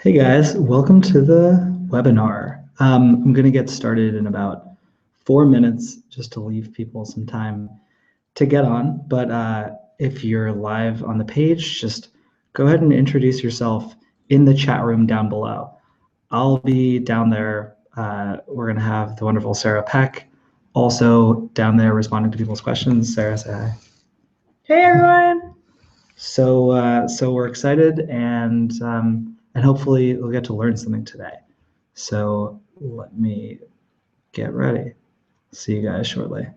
Hey guys, welcome to the webinar. I'm going to get started in about 4 minutes just to leave people some time to get on. But if you're live on the page, just go ahead and introduce yourself in the chat room down below. I'll be down there. We're going to have the wonderful Sarah Peck also down there responding to people's questions. Sarah, say hi. Hey everyone. So we're excited and hopefully we'll get to learn something today. So let me get ready. See you guys shortly.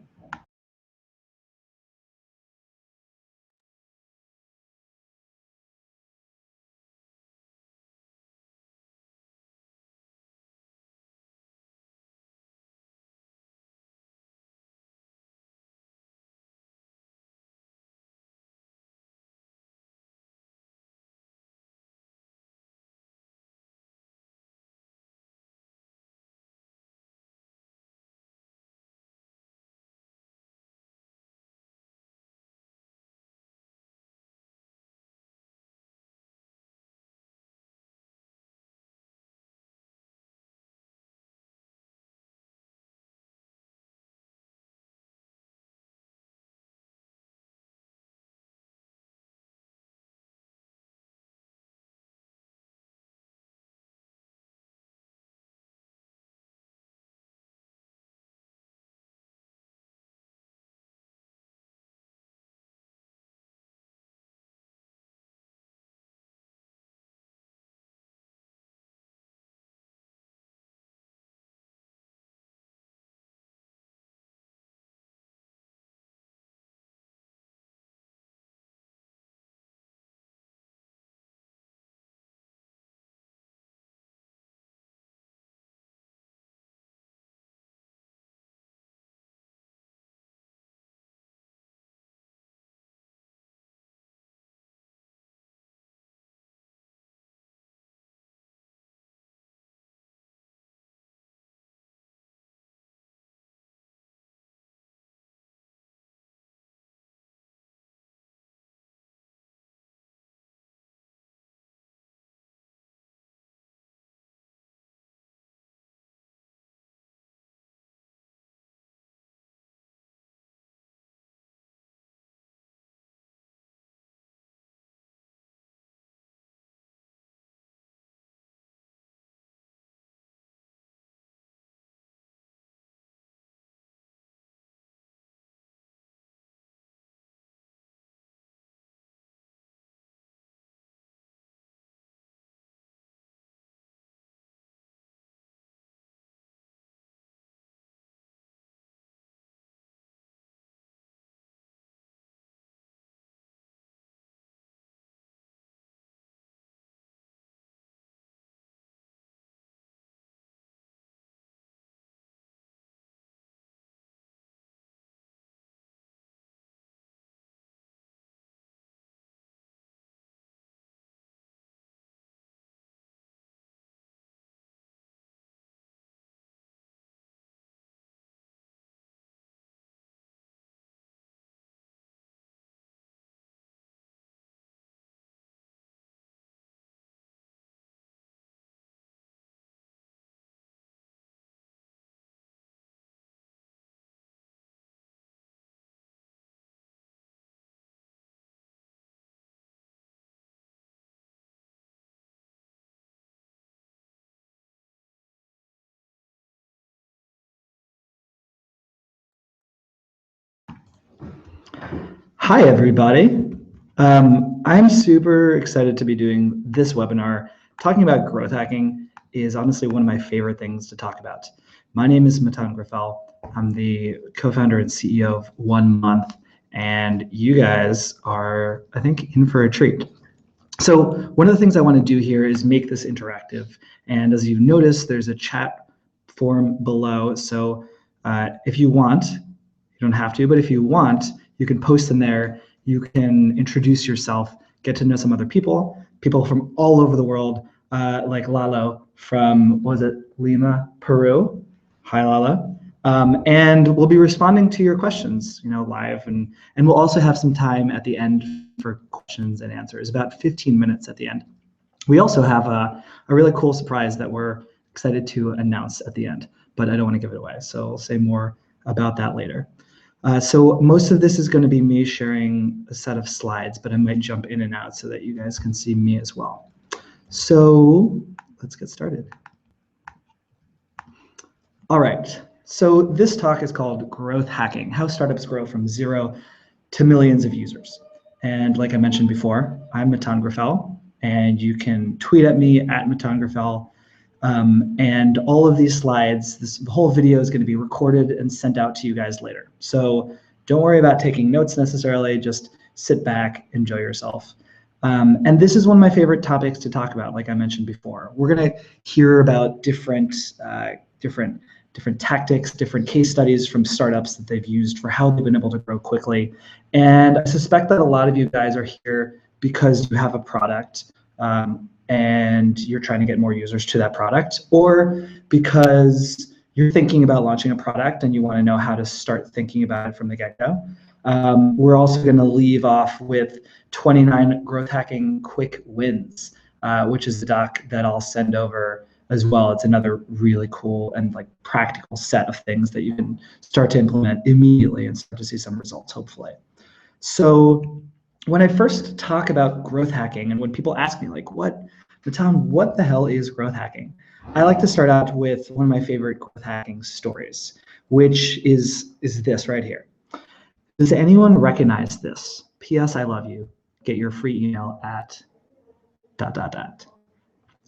Hi, everybody. I'm super excited to be doing this webinar. Talking about growth hacking is honestly one of my favorite things to talk about. My name is Mattan. I'm the co-founder and CEO of 1 Month, and you guys are, I think, in for a treat. So one of the things I want to do here is make this interactive. And as you notice, there's a chat form below. So if you want, you don't have to, but if you want, you can post in there. You can introduce yourself, get to know some other people from all over the world, like Lalo from, was it Lima, Peru? Hi, Lalo. And we'll be responding to your questions, live, and we'll also have some time at the end for questions and answers, about 15 minutes at the end. We also have a really cool surprise that we're excited to announce at the end, but I don't want to give it away, so I'll say more about that later. So most of this is going to be me sharing a set of slides, but I might jump in and out so that you guys can see me as well. So let's get started. All right, so this talk is called Growth Hacking, How Startups Grow from Zero to Millions of Users. And like I mentioned before, I'm Mattan, and you can tweet at me at Mattan. And all of these slides, this whole video is going to be recorded and sent out to you guys later. So don't worry about taking notes necessarily, just sit back, enjoy yourself. And this is one of my favorite topics to talk about, like I mentioned before. We're going to hear about different tactics, different case studies from startups that they've used for how they've been able to grow quickly. And I suspect that a lot of you guys are here because you have a product and you're trying to get more users to that product, or because you're thinking about launching a product and you want to know how to start thinking about it from the get-go. We're also going to leave off with 29 growth hacking quick wins, which is the doc that I'll send over as well. It's another really cool and like practical set of things that you can start to implement immediately and start to see some results, hopefully. So when I first talk about growth hacking, and when people ask me like, Mattan, what the hell is growth hacking? I like to start out with one of my favorite growth hacking stories, which is this right here. Does anyone recognize this? P.S. I love you. Get your free email at ...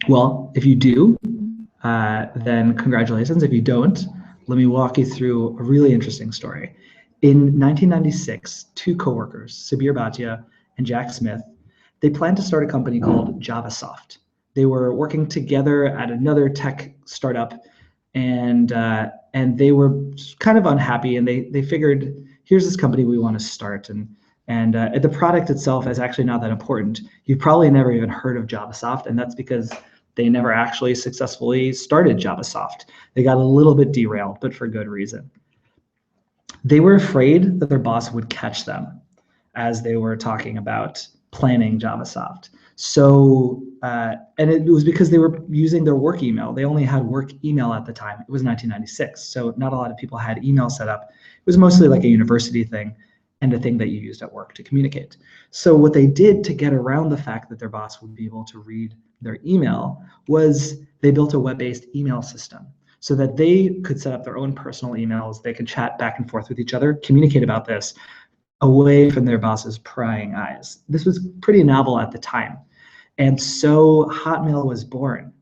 Well, if you do, then congratulations. If you don't, let me walk you through a really interesting story. In 1996, two coworkers, Sabir Bhatia and Jack Smith, they planned to start a company called JavaSoft. They were working together at another tech startup, and they were kind of unhappy, and they figured, here's this company we want to start, and the product itself is actually not that important. You've probably never even heard of JavaSoft, and that's because they never actually successfully started JavaSoft. They got a little bit derailed, but for good reason. They were afraid that their boss would catch them as they were talking about planning JavaSoft. So, and it was because they were using their work email. They only had work email at the time. It was 1996, so not a lot of people had email set up. It was mostly like a university thing and a thing that you used at work to communicate. So what they did to get around the fact that their boss would be able to read their email was they built a web-based email system so that they could set up their own personal emails. They could chat back and forth with each other, communicate about this away from their boss's prying eyes. This was pretty novel at the time. And so Hotmail was born.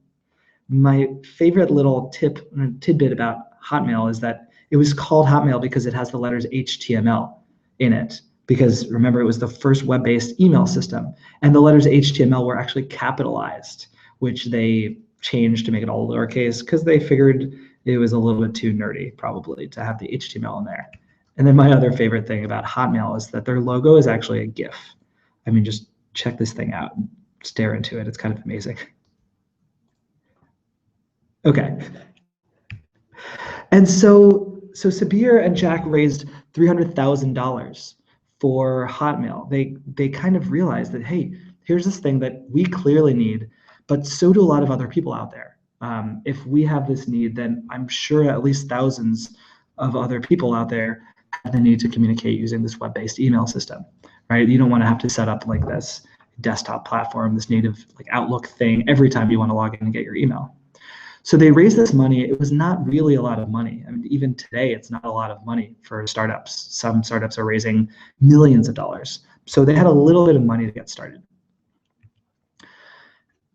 My favorite little tidbit about Hotmail is that it was called Hotmail because it has the letters HTML in it. Because remember, it was the first web-based email system. And the letters HTML were actually capitalized, which they changed to make it all lowercase because they figured it was a little bit too nerdy, probably, to have the HTML in there. And then my other favorite thing about Hotmail is that their logo is actually a GIF. I mean, just check this thing out and stare into it. It's kind of amazing. Okay. And so Sabir and Jack raised $300,000 for Hotmail. They kind of realized that, hey, here's this thing that we clearly need, but so do a lot of other people out there. If we have this need, then I'm sure at least thousands of other people out there have the need to communicate using this web-based email system, right? You don't want to have to set up like this desktop platform, this native like Outlook thing every time you want to log in and get your email. So they raised this money. It was not really a lot of money. I mean, even today, it's not a lot of money for startups. Some startups are raising millions of dollars. So they had a little bit of money to get started.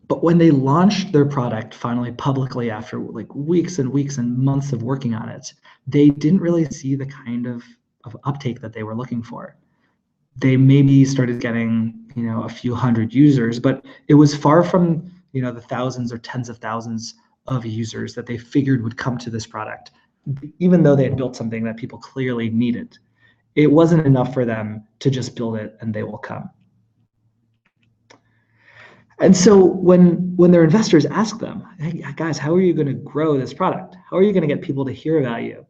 But when they launched their product finally publicly after like weeks and weeks and months of working on it, they didn't really see the kind of uptake that they were looking for. They maybe started getting, a few hundred users, but it was far from, the thousands or tens of thousands of users that they figured would come to this product, even though they had built something that people clearly needed. It wasn't enough for them to just build it and they will come. And so when their investors ask them, hey guys, how are you going to grow this product? How are you going to get people to hear about you?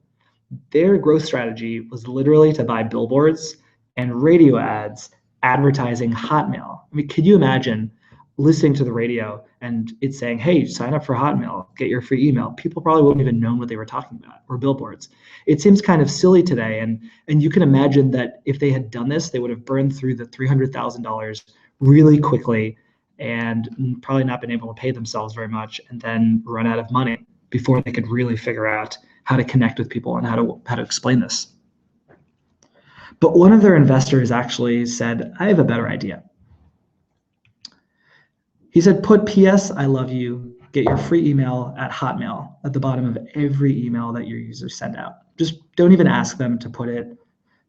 Their growth strategy was literally to buy billboards and radio ads advertising Hotmail. I mean, could you imagine listening to the radio and it's saying, hey, sign up for Hotmail, get your free email, people probably wouldn't even know what they were talking about, or billboards. It seems kind of silly today. And you can imagine that if they had done this, they would have burned through the $300,000 really quickly and probably not been able to pay themselves very much, and then run out of money before they could really figure out how to connect with people and how to explain this. But one of their investors actually said, I have a better idea. He said, put PS, I love you, get your free email at Hotmail at the bottom of every email that your users send out. Just don't even ask them to put it.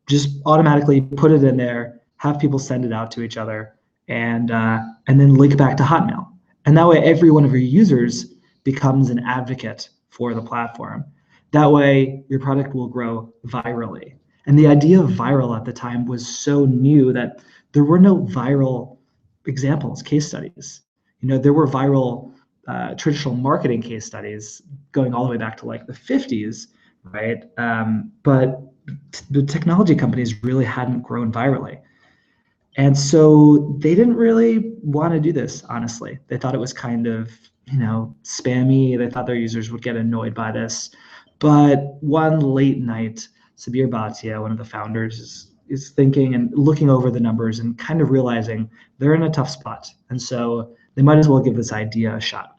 Just automatically put it in there, have people send it out to each other, and then link back to Hotmail. And that way, every one of your users becomes an advocate for the platform. That way, your product will grow virally. And the idea of viral at the time was so new that there were no viral examples, case studies. There were viral traditional marketing case studies going all the way back to like the 50s, right? But the technology companies really hadn't grown virally. And so they didn't really want to do this, honestly. They thought it was kind of, spammy. They thought their users would get annoyed by this. But one late night, Sabir Bhatia, one of the founders, is thinking and looking over the numbers and kind of realizing they're in a tough spot. And so they might as well give this idea a shot.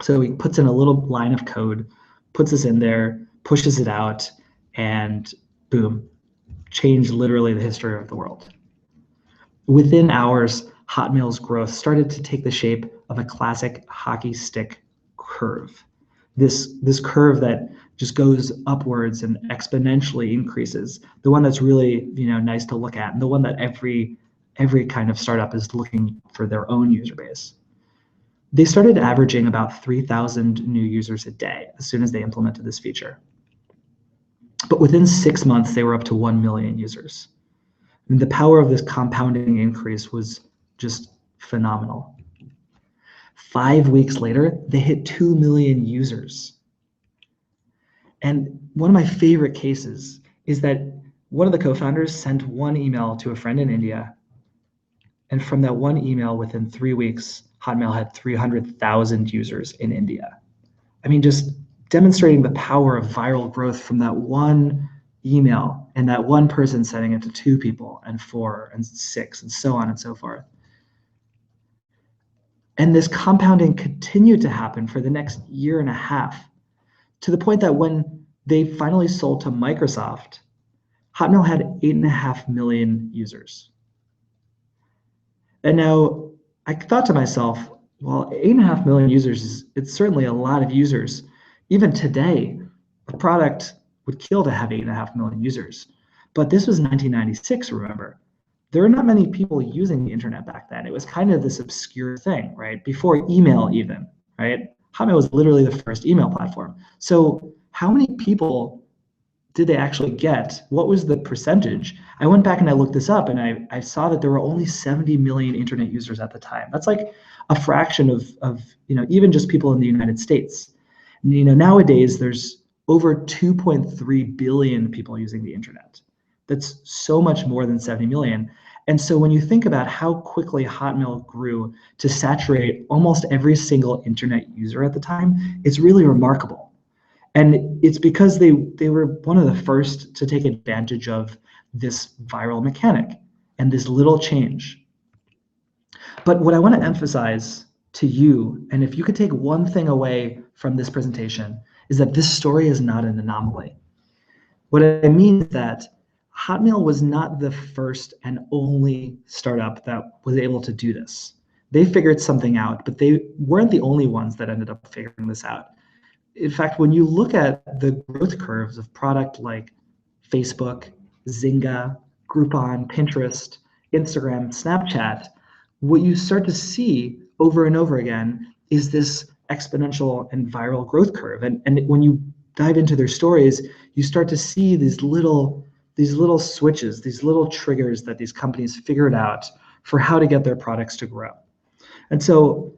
So he puts in a little line of code, puts this in there, pushes it out, and boom, changed literally the history of the world. Within hours, Hotmail's growth started to take the shape of a classic hockey stick curve. This curve that just goes upwards and exponentially increases. The one that's really nice to look at, and the one that every kind of startup is looking for their own user base. They started averaging about 3,000 new users a day as soon as they implemented this feature. But within 6 months, they were up to 1 million users. And the power of this compounding increase was just phenomenal. 5 weeks later, they hit 2 million users. And one of my favorite cases is that one of the co-founders sent one email to a friend in India. And from that one email, within 3 weeks, Hotmail had 300,000 users in India. I mean, just demonstrating the power of viral growth from that one email and that one person sending it to 2 people and 4 and 6 and so on and so forth. And this compounding continued to happen for the next year and a half, to the point that when they finally sold to Microsoft, Hotmail had 8.5 million users. And now I thought to myself, well, 8.5 million users it's certainly a lot of users. Even today, a product would kill to have 8.5 million users. But this was 1996, remember. There were not many people using the internet back then. It was kind of this obscure thing, right? Before email even, right? Hotmail was literally the first email platform. So how many people did they actually get? What was the percentage? I went back and I looked this up, and I saw that there were only 70 million internet users at the time. That's like a fraction of even just people in the United States. Nowadays there's over 2.3 billion people using the internet. That's so much more than 70 million. And so when you think about how quickly Hotmail grew to saturate almost every single internet user at the time, it's really remarkable. And it's because they were one of the first to take advantage of this viral mechanic and this little change. But what I want to emphasize to you, and if you could take one thing away from this presentation, is that this story is not an anomaly. What I mean is that Hotmail was not the first and only startup that was able to do this. They figured something out, but they weren't the only ones that ended up figuring this out. In fact, when you look at the growth curves of product like Facebook, Zynga, Groupon, Pinterest, Instagram, Snapchat, what you start to see over and over again is this exponential and viral growth curve. And when you dive into their stories, you start to see these little switches, these little triggers that these companies figured out for how to get their products to grow. And so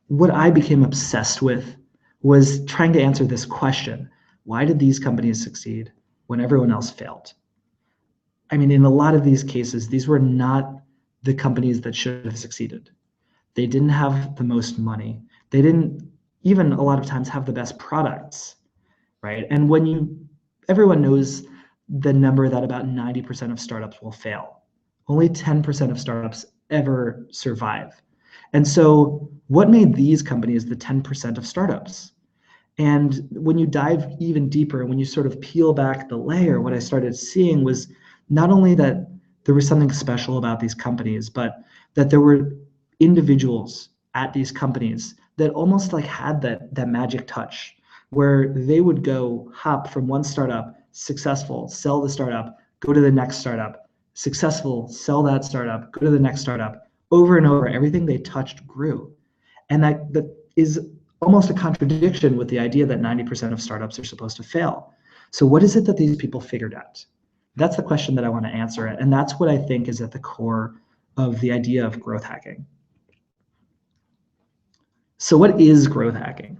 what I became obsessed with was trying to answer this question: why did these companies succeed when everyone else failed? I mean, in a lot of these cases, these were not the companies that should have succeeded. They didn't have the most money. They didn't even a lot of times have the best products, right? And everyone knows the number that about 90% of startups will fail. Only 10% of startups ever survive. And so what made these companies the 10% of startups? And when you dive even deeper, when you sort of peel back the layer, what I started seeing was not only that there was something special about these companies, but that there were individuals at these companies that almost like had that magic touch where they would go hop from one startup, successful, sell the startup, go to the next startup, successful, sell that startup, go to the next startup. Over and over, everything they touched grew. And that is almost a contradiction with the idea that 90% of startups are supposed to fail. So what is it that these people figured out? That's the question that I want to answer. And that's what I think is at the core of the idea of growth hacking. So what is growth hacking?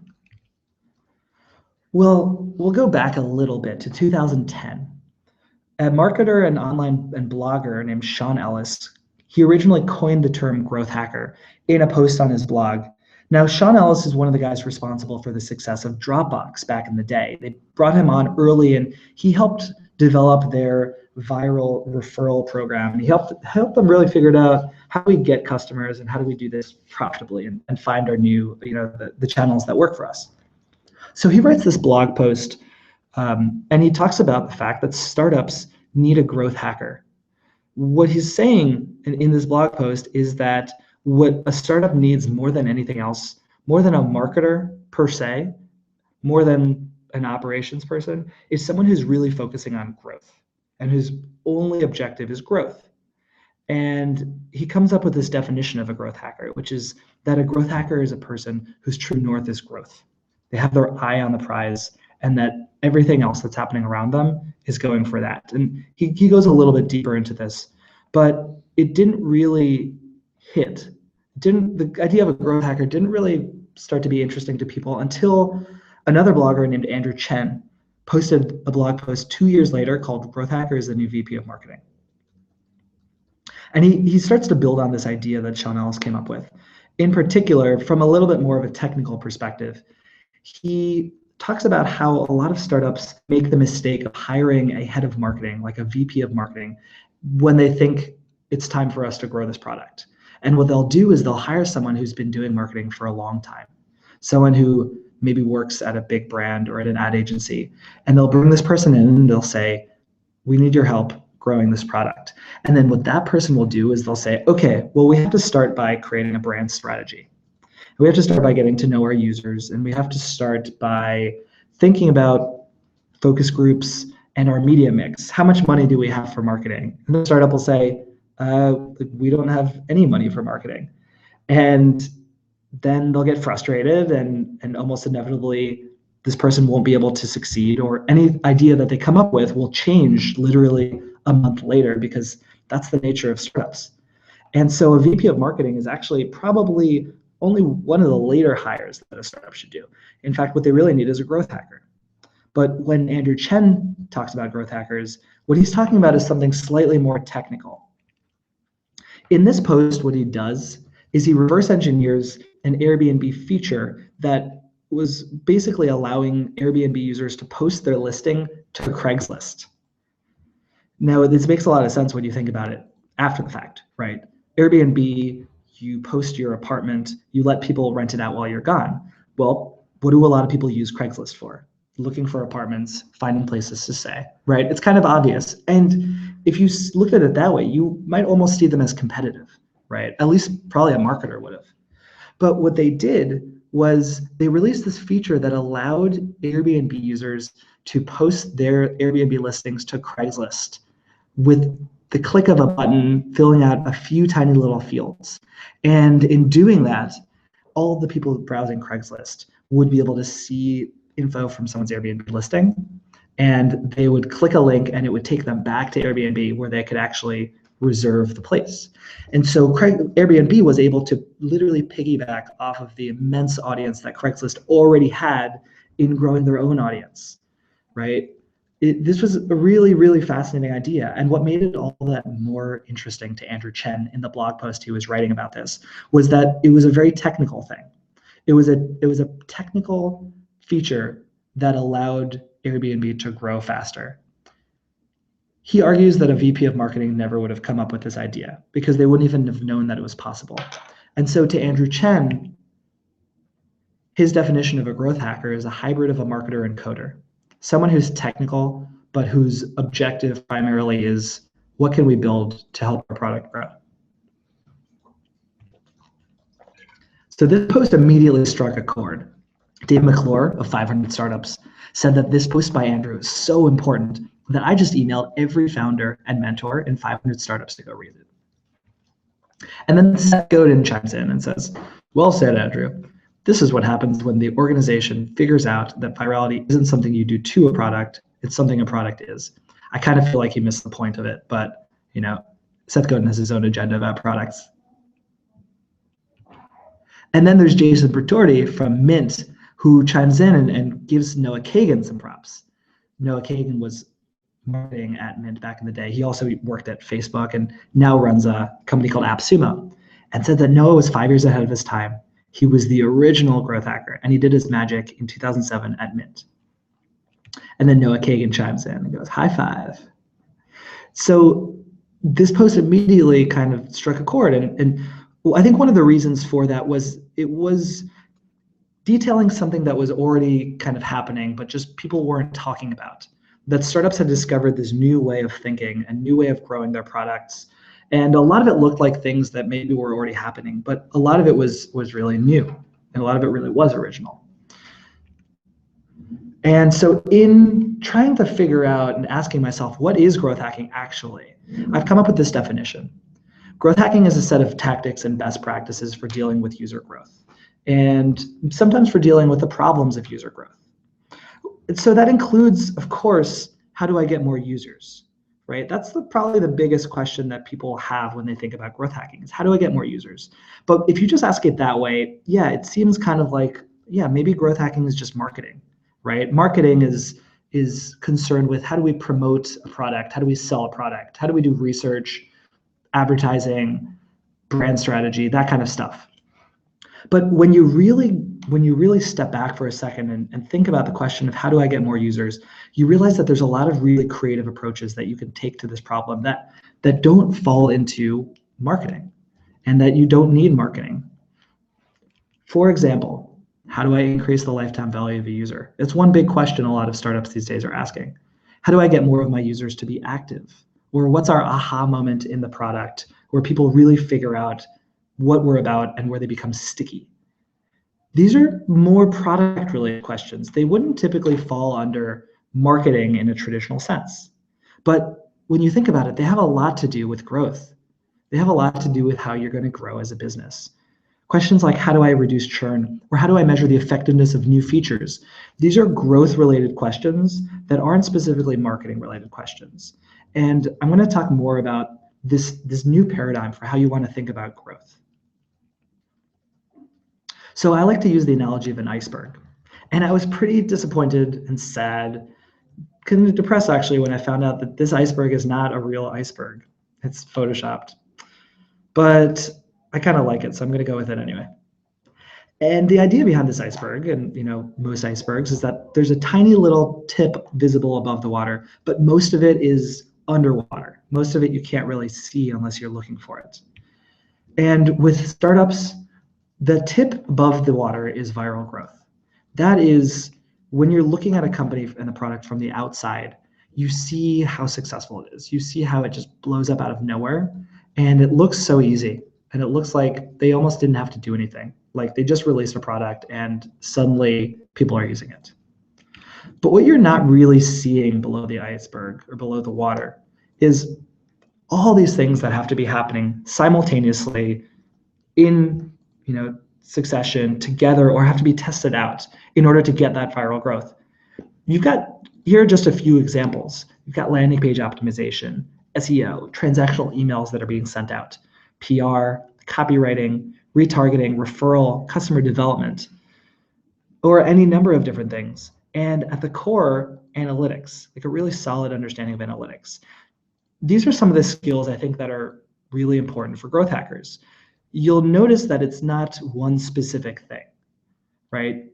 Well, we'll go back a little bit to 2010. A marketer and online and blogger named Sean Ellis, he originally coined the term growth hacker in a post on his blog. Now, Sean Ellis is one of the guys responsible for the success of Dropbox back in the day. They brought him on early and he helped develop their viral referral program. And he helped them really figure out how do we get customers and how do we do this profitably and find our new, the channels that work for us. So he writes this blog post and he talks about the fact that startups need a growth hacker. What he's saying in this blog post is that what a startup needs more than anything else, more than a marketer per se, more than an operations person, is someone who's really focusing on growth and whose only objective is growth. And he comes up with this definition of a growth hacker, which is that a growth hacker is a person whose true north is growth. They have their eye on the prize, and that everything else that's happening around them is going for that. And he goes a little bit deeper into this, but it didn't really hit. The idea of a growth hacker didn't really start to be interesting to people until another blogger named Andrew Chen posted a blog post 2 years later called Growth Hacker is the New VP of Marketing. And he starts to build on this idea that Sean Ellis came up with. In particular, from a little bit more of a technical perspective, he talks about how a lot of startups make the mistake of hiring a head of marketing, like a VP of marketing, when they think it's time for us to grow this product. And what they'll do is they'll hire someone who's been doing marketing for a long time, someone who maybe works at a big brand or at an ad agency, and they'll bring this person in and they'll say, we need your help growing this product. And then what that person will do is they'll say, okay, well, we have to start by creating a brand strategy. We have to start by getting to know our users, and we have to start by thinking about focus groups and our media mix. How much money do we have for marketing? And the startup will say, we don't have any money for marketing. And then they'll get frustrated and almost inevitably this person won't be able to succeed, or any idea that they come up with will change literally a month later, because that's the nature of startups. And so a VP of marketing is actually probably only one of the later hires that a startup should do. In fact, what they really need is a growth hacker. But when Andrew Chen talks about growth hackers, what he's talking about is something slightly more technical. In this post, what he does is he reverse engineers an Airbnb feature that was basically allowing Airbnb users to post their listing to Craigslist. Now, this makes a lot of sense when you think about it after the fact, right? Airbnb, you post your apartment, you let people rent it out while you're gone. Well, what do a lot of people use Craigslist for? Looking for apartments, finding places to stay, right? It's kind of obvious. And if you looked at it that way, you might almost see them as competitive, right? At least probably a marketer would have. But what they did was they released this feature that allowed Airbnb users to post their Airbnb listings to Craigslist with the click of a button, filling out a few tiny little fields. And in doing that, all the people browsing Craigslist would be able to see info from someone's Airbnb listing, and they would click a link and it would take them back to Airbnb where they could actually reserve the place. And so Airbnb was able to literally piggyback off of the immense audience that Craigslist already had in growing their own audience, right? this was a really, really fascinating idea. And what made it all that more interesting to Andrew Chen in the blog post he was writing about this was that it was a very technical thing. It was a technical feature that allowed Airbnb to grow faster. He argues that a VP of marketing never would have come up with this idea because they wouldn't even have known that it was possible. And so to Andrew Chen, his definition of a growth hacker is a hybrid of a marketer and coder. Someone who's technical, but whose objective primarily is what can we build to help our product grow? So this post immediately struck a chord. Dave McClure of 500 Startups said that this post by Andrew is so important that I just emailed every founder and mentor in 500 Startups to go read it. And then Seth Godin chimes in and says, well said, Andrew. This is what happens when the organization figures out that virality isn't something you do to a product, it's something a product is. I kind of feel like he missed the point of it, but Seth Godin has his own agenda about products. And then there's Jason Bertorti from Mint, who chimes in and gives Noah Kagan some props. Noah Kagan was marketing at Mint back in the day. He also worked at Facebook and now runs a company called AppSumo, and said that Noah was 5 years ahead of his time. He was the original growth hacker, and he did his magic in 2007 at Mint. And then Noah Kagan chimes in and goes, high five. So this post immediately kind of struck a chord. And I think one of the reasons for that was it was detailing something that was already kind of happening, but just people weren't talking about. That startups had discovered this new way of thinking, a new way of growing their products. And a lot of it looked like things that maybe were already happening, but a lot of it was really new, and a lot of it really was original. And so in trying to figure out and asking myself, what is growth hacking actually? I've come up with this definition. Growth hacking is a set of tactics and best practices for dealing with user growth, and sometimes for dealing with the problems of user growth. So that includes, of course, how do I get more users? Right? That's probably the biggest question that people have when they think about growth hacking is how do I get more users? But if you just ask it that way, yeah, it seems kind of like, yeah, maybe growth hacking is just marketing, right? Marketing is concerned with how do we promote a product? How do we sell a product? How do we do research, advertising, brand strategy, that kind of stuff. But when you really step back for a second and think about the question of how do I get more users, you realize that there's a lot of really creative approaches that you can take to this problem that don't fall into marketing and that you don't need marketing. For example, how do I increase the lifetime value of a user? It's one big question a lot of startups these days are asking. How do I get more of my users to be active? Or what's our aha moment in the product where people really figure out what we're about and where they become sticky? These are more product-related questions. They wouldn't typically fall under marketing in a traditional sense. But when you think about it, they have a lot to do with growth. They have a lot to do with how you're going to grow as a business. Questions like how do I reduce churn, or how do I measure the effectiveness of new features? These are growth-related questions that aren't specifically marketing-related questions. And I'm going to talk more about this new paradigm for how you want to think about growth. So I like to use the analogy of an iceberg. And I was pretty disappointed and sad, kind of depressed actually, when I found out that this iceberg is not a real iceberg. It's photoshopped. But I kind of like it, so I'm going to go with it anyway. And the idea behind this iceberg, and most icebergs, is that there's a tiny little tip visible above the water, but most of it is underwater. Most of it you can't really see unless you're looking for it. And with startups, the tip above the water is viral growth. That is, when you're looking at a company and a product from the outside, you see how successful it is. You see how it just blows up out of nowhere, and it looks so easy. And it looks like they almost didn't have to do anything. Like they just released a product and suddenly people are using it. But what you're not really seeing below the iceberg or below the water is all these things that have to be happening simultaneously in succession together, or have to be tested out in order to get that viral growth. Here are just a few examples. You've got landing page optimization, SEO, transactional emails that are being sent out, PR, copywriting, retargeting, referral, customer development, or any number of different things. and at the core, analytics, like a really solid understanding of analytics. These are some of the skills I think that are really important for growth hackers. You'll notice that it's not one specific thing, right?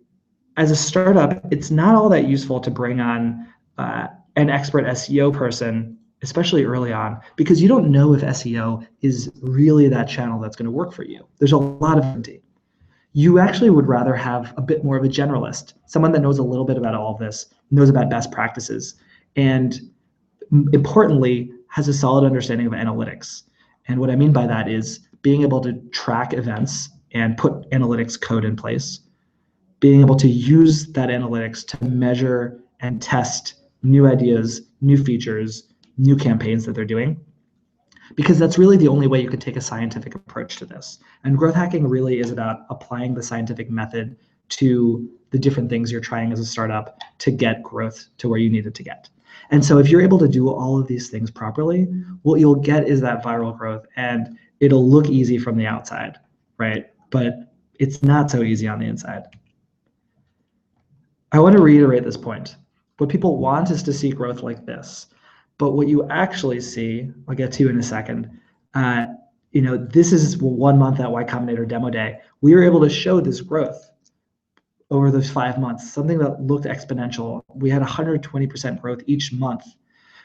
As a startup, it's not all that useful to bring on an expert SEO person, especially early on, because you don't know if SEO is really that channel that's going to work for you. There's a lot of uncertainty. You actually would rather have a bit more of a generalist, someone that knows a little bit about all of this, knows about best practices, and importantly, has a solid understanding of analytics. And what I mean by that is being able to track events and put analytics code in place, being able to use that analytics to measure and test new ideas, new features, new campaigns that they're doing, because that's really the only way you could take a scientific approach to this. And growth hacking really is about applying the scientific method to the different things you're trying as a startup to get growth to where you need it to get. And so if you're able to do all of these things properly, what you'll get is that viral growth, and it'll look easy from the outside, right? But it's not so easy on the inside. I want to reiterate this point. What people want is to see growth like this. But what you actually see, I'll get to in a second, this is 1 month at Y Combinator demo day. We were able to show this growth over those 5 months, something that looked exponential. We had 120% growth each month.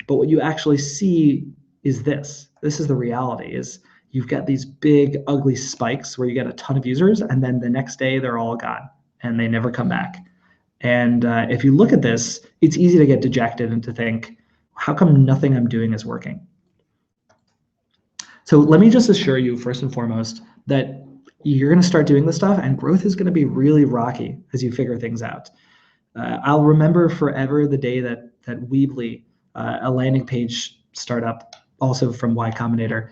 But what you actually see is this. This is the reality, is you've got these big, ugly spikes where you get a ton of users, and then the next day they're all gone, and they never come back. And if you look at this, it's easy to get dejected and to think, how come nothing I'm doing is working? So let me just assure you, first and foremost, that you're going to start doing this stuff, and growth is going to be really rocky as you figure things out. I'll remember forever the day that Weebly, a landing page startup, also from Y Combinator,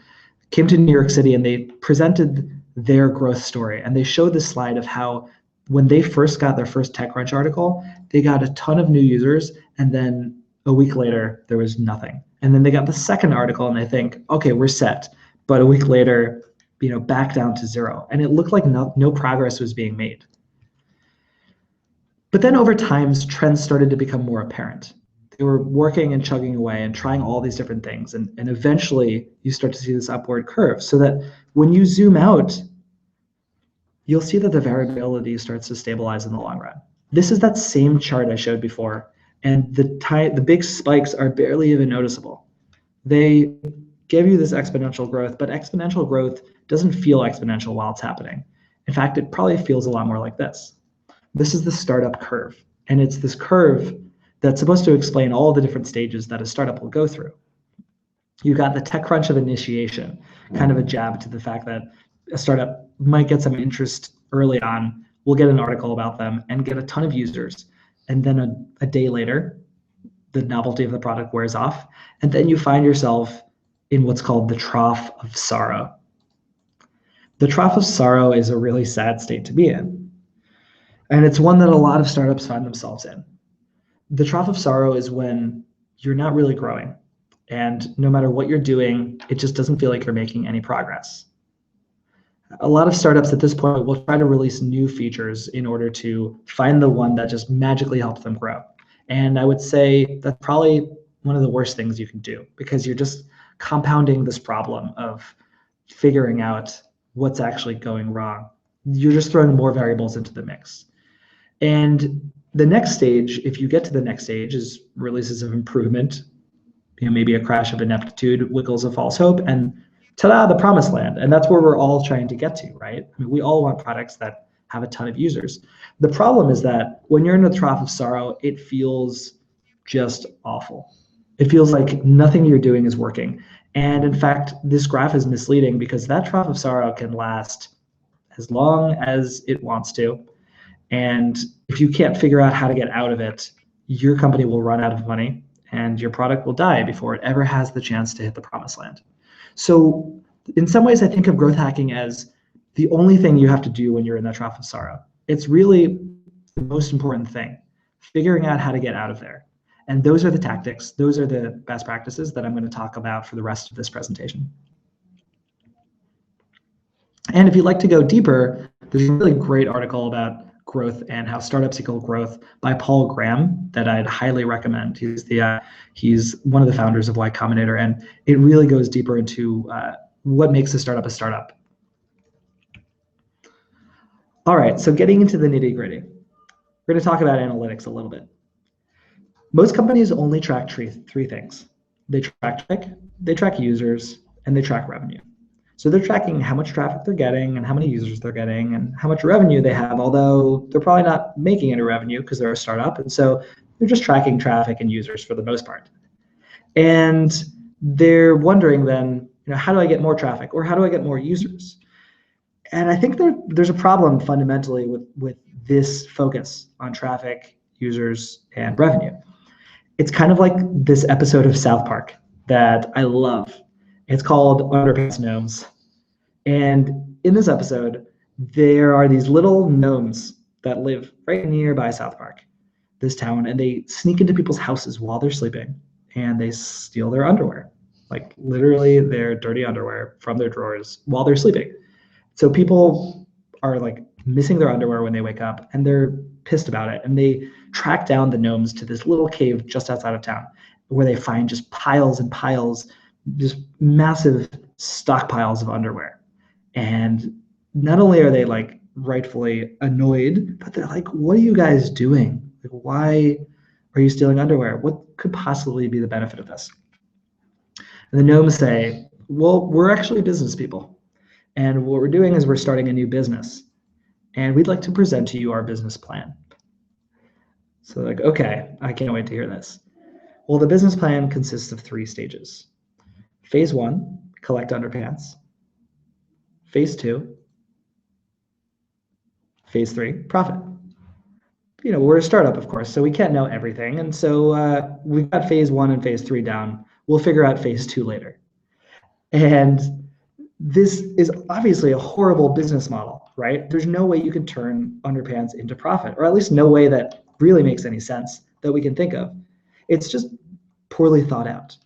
came to New York City, and they presented their growth story. And they showed this slide of how when they first got their first TechCrunch article, they got a ton of new users, and then a week later, there was nothing. And then they got the second article, and they think, okay, we're set. But a week later, back down to zero. And it looked like no progress was being made. But then over time, trends started to become more apparent. They were working and chugging away and trying all these different things. And eventually, you start to see this upward curve, so that when you zoom out, you'll see that the variability starts to stabilize in the long run. This is that same chart I showed before, and the big spikes are barely even noticeable. They give you this exponential growth, but exponential growth doesn't feel exponential while it's happening. In fact, it probably feels a lot more like this. This is the startup curve, and it's this curve that's supposed to explain all the different stages that a startup will go through. You've got the TechCrunch of initiation, kind of a jab to the fact that a startup might get some interest early on. We'll get an article about them and get a ton of users. And then a day later, the novelty of the product wears off. And then you find yourself in what's called the trough of sorrow. The trough of sorrow is a really sad state to be in. And it's one that a lot of startups find themselves in. The trough of sorrow is when you're not really growing. And no matter what you're doing, it just doesn't feel like you're making any progress. A lot of startups at this point will try to release new features in order to find the one that just magically helps them grow. And I would say that's probably one of the worst things you can do, because you're just compounding this problem of figuring out what's actually going wrong. You're just throwing more variables into the mix. And the next stage, if you get to the next stage, is releases of improvement, maybe a crash of ineptitude, wiggles of false hope, and ta-da, the promised land. And that's where we're all trying to get to, right? I mean, we all want products that have a ton of users. The problem is that when you're in the trough of sorrow, it feels just awful. It feels like nothing you're doing is working. And in fact, this graph is misleading, because that trough of sorrow can last as long as it wants to. And if you can't figure out how to get out of it, your company will run out of money and your product will die before it ever has the chance to hit the promised land. So in some ways, I think of growth hacking as the only thing you have to do when you're in that trough of sorrow. It's really the most important thing, figuring out how to get out of there. And those are the tactics, those are the best practices that I'm going to talk about for the rest of this presentation. And if you'd like to go deeper, there's a really great article about growth and how startups equal growth by Paul Graham that I'd highly recommend. He's one of the founders of Y Combinator, and it really goes deeper into what makes a startup a startup. All right, so getting into the nitty-gritty. We're going to talk about analytics a little bit. Most companies only track three things. They track traffic, they track users, and they track revenue. So they're tracking how much traffic they're getting and how many users they're getting and how much revenue they have, although they're probably not making any revenue because they're a startup. And so they're just tracking traffic and users for the most part. And they're wondering then, how do I get more traffic or how do I get more users? And I think there's a problem fundamentally with this focus on traffic, users, and revenue. It's kind of like this episode of South Park that I love. It's called Underpants Gnomes. And in this episode, there are these little gnomes that live right nearby South Park, this town, and they sneak into people's houses while they're sleeping and they steal their underwear, like literally their dirty underwear from their drawers while they're sleeping. So people are like missing their underwear when they wake up and they're pissed about it. And they track down the gnomes to this little cave just outside of town where they find just piles and piles, just massive stockpiles of underwear. And not only are they like rightfully annoyed, but they're like, what are you guys doing? Like, why are you stealing underwear? What could possibly be the benefit of this? And the gnomes say, well, we're actually business people. And what we're doing is we're starting a new business. And we'd like to present to you our business plan. So like, okay, I can't wait to hear this. Well, the business plan consists of 3 stages. Phase 1, collect underpants. Phase 2, phase 3, profit. We're a startup, of course, so we can't know everything. And so we've got phase 1 and phase 3 down. We'll figure out phase 2 later. And this is obviously a horrible business model, right? There's no way you can turn underpants into profit, or at least no way that really makes any sense that we can think of. It's just poorly thought out.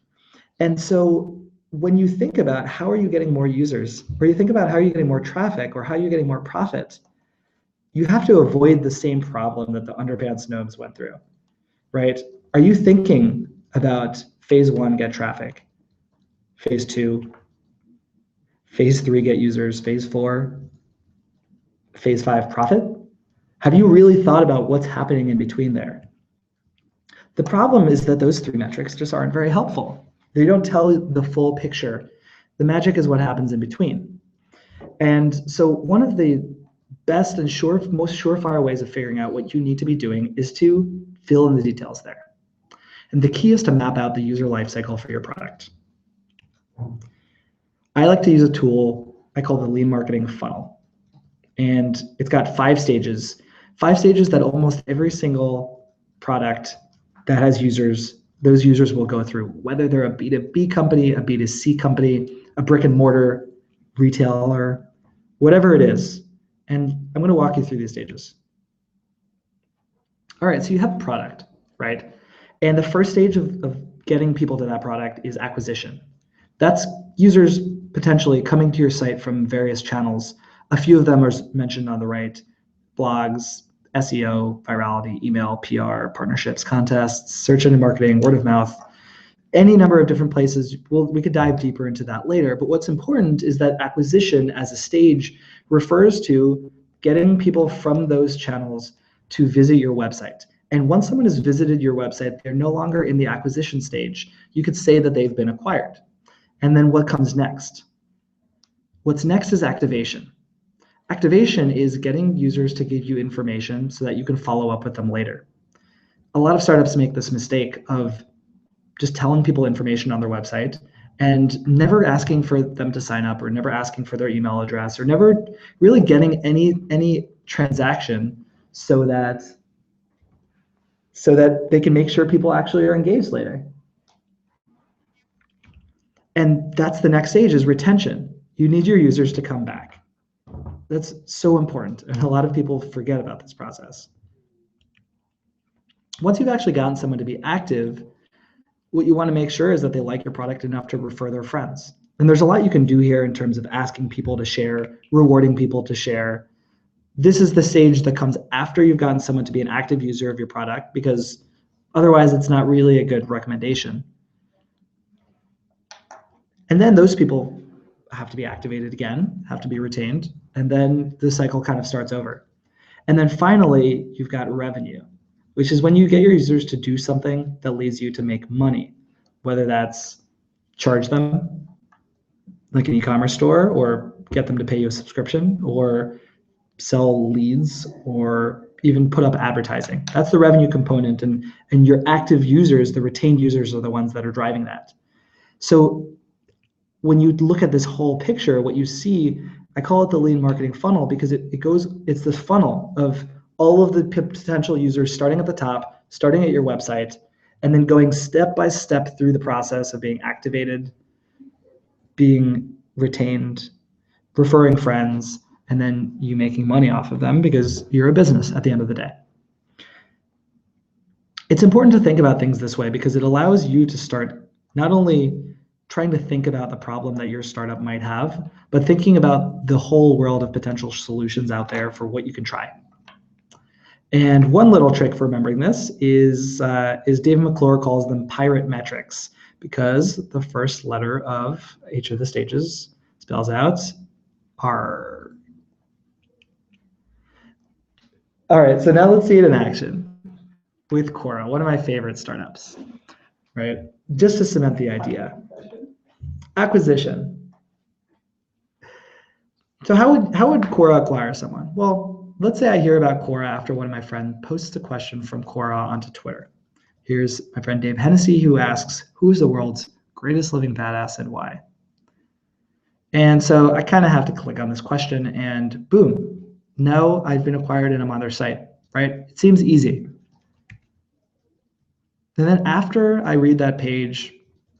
And so when you think about how are you getting more users, or you think about how are you getting more traffic, or how you're getting more profit, you have to avoid the same problem that the underpants gnomes went through, right? Are you thinking about phase 1, get traffic, phase 2, phase 3, get users, phase 4, phase 5, profit? Have you really thought about what's happening in between there? The problem is that those 3 metrics just aren't very helpful. They don't tell the full picture. The magic is what happens in between. And so one of the best and most surefire ways of figuring out what you need to be doing is to fill in the details there. And the key is to map out the user lifecycle for your product. I like to use a tool I call the lean marketing funnel. And it's got 5 stages that almost every single product that has users, those users will go through, whether they're a B2B company, a B2C company, a brick and mortar retailer, whatever it is. And I'm going to walk you through these stages. All right, so you have a product, right? And the first stage of getting people to that product is acquisition. That's users potentially coming to your site from various channels. A few of them are mentioned on the right: blogs, SEO, virality, email, PR, partnerships, contests, search engine marketing, word of mouth, any number of different places. We could dive deeper into that later. But what's important is that acquisition as a stage refers to getting people from those channels to visit your website. And once someone has visited your website, they're no longer in the acquisition stage. You could say that they've been acquired. And then what comes next? What's next is activation. Activation is getting users to give you information so that you can follow up with them later. A lot of startups make this mistake of just telling people information on their website and never asking for them to sign up, or never asking for their email address, or never really getting any transaction so that they can make sure people actually are engaged later. And that's the next stage, is retention. You need your users to come back. That's so important, and a lot of people forget about this process. Once you've actually gotten someone to be active, what you want to make sure is that they like your product enough to refer their friends. And there's a lot you can do here in terms of asking people to share, rewarding people to share, This is the stage that comes after you've gotten someone to be an active user of your product, because otherwise it's not really a good recommendation. And then those people have to be activated again, have to be retained, and then the cycle kind of starts over. And then finally, you've got revenue, which is when you get your users to do something that leads you to make money, whether that's charge them like an e-commerce store, or get them to pay you a subscription, or sell leads, or even put up advertising. That's the revenue component, and your active users, the retained users, are the ones that are driving that. So when you look at this whole picture, what you see, I call it the lean marketing funnel, because it's this funnel of all of the potential users starting at the top, starting at your website, and then going step by step through the process of being activated, being retained, referring friends, and then you making money off of them because you're a business at the end of the day. It's important to think about things this way because it allows you to start not only trying to think about the problem that your startup might have, but thinking about the whole world of potential solutions out there for what you can try. And one little trick for remembering this is David McClure calls them pirate metrics, because the first letter of each of the stages spells out R. All right, so now let's see it in action with Quora, one of my favorite startups, right? Just to cement the idea. Acquisition. So how would Quora acquire someone? Well, let's say I hear about Quora after one of my friends posts a question from Quora onto Twitter. Here's my friend Dave Hennessy, who asks, who's the world's greatest living badass and why? And so I kind of have to click on this question and boom, now I've been acquired and I'm on their site, right? It seems easy. And then after I read that page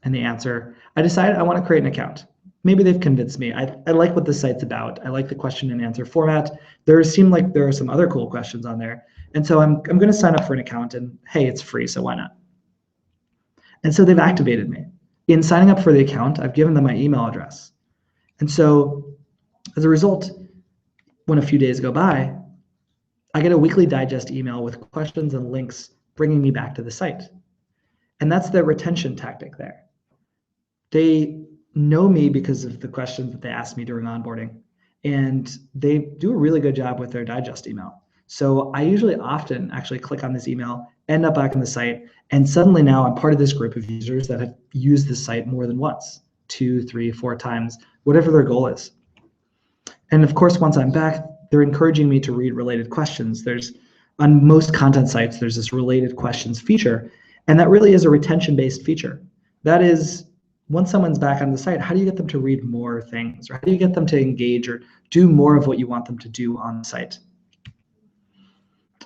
and the answer, I decide I want to create an account. Maybe they've convinced me. I like what the site's about. I like the question and answer format. There seem like there are some other cool questions on there. And so I'm going to sign up for an account, and hey, it's free, so why not? And so they've activated me. In signing up for the account, I've given them my email address. And so as a result, when a few days go by, I get a weekly digest email with questions and links bringing me back to the site. And that's the retention tactic there. They know me because of the questions that they asked me during onboarding, and they do a really good job with their digest email. So I usually often actually click on this email, end up back on the site, and suddenly now I'm part of this group of users that have used the site more than once, 2, 3, 4 times, whatever their goal is. And of course, once I'm back, they're encouraging me to read related questions. On most content sites, there's this related questions feature, and that really is a retention-based feature. That is, once someone's back on the site, how do you get them to read more things? Or how do you get them to engage or do more of what you want them to do on the site?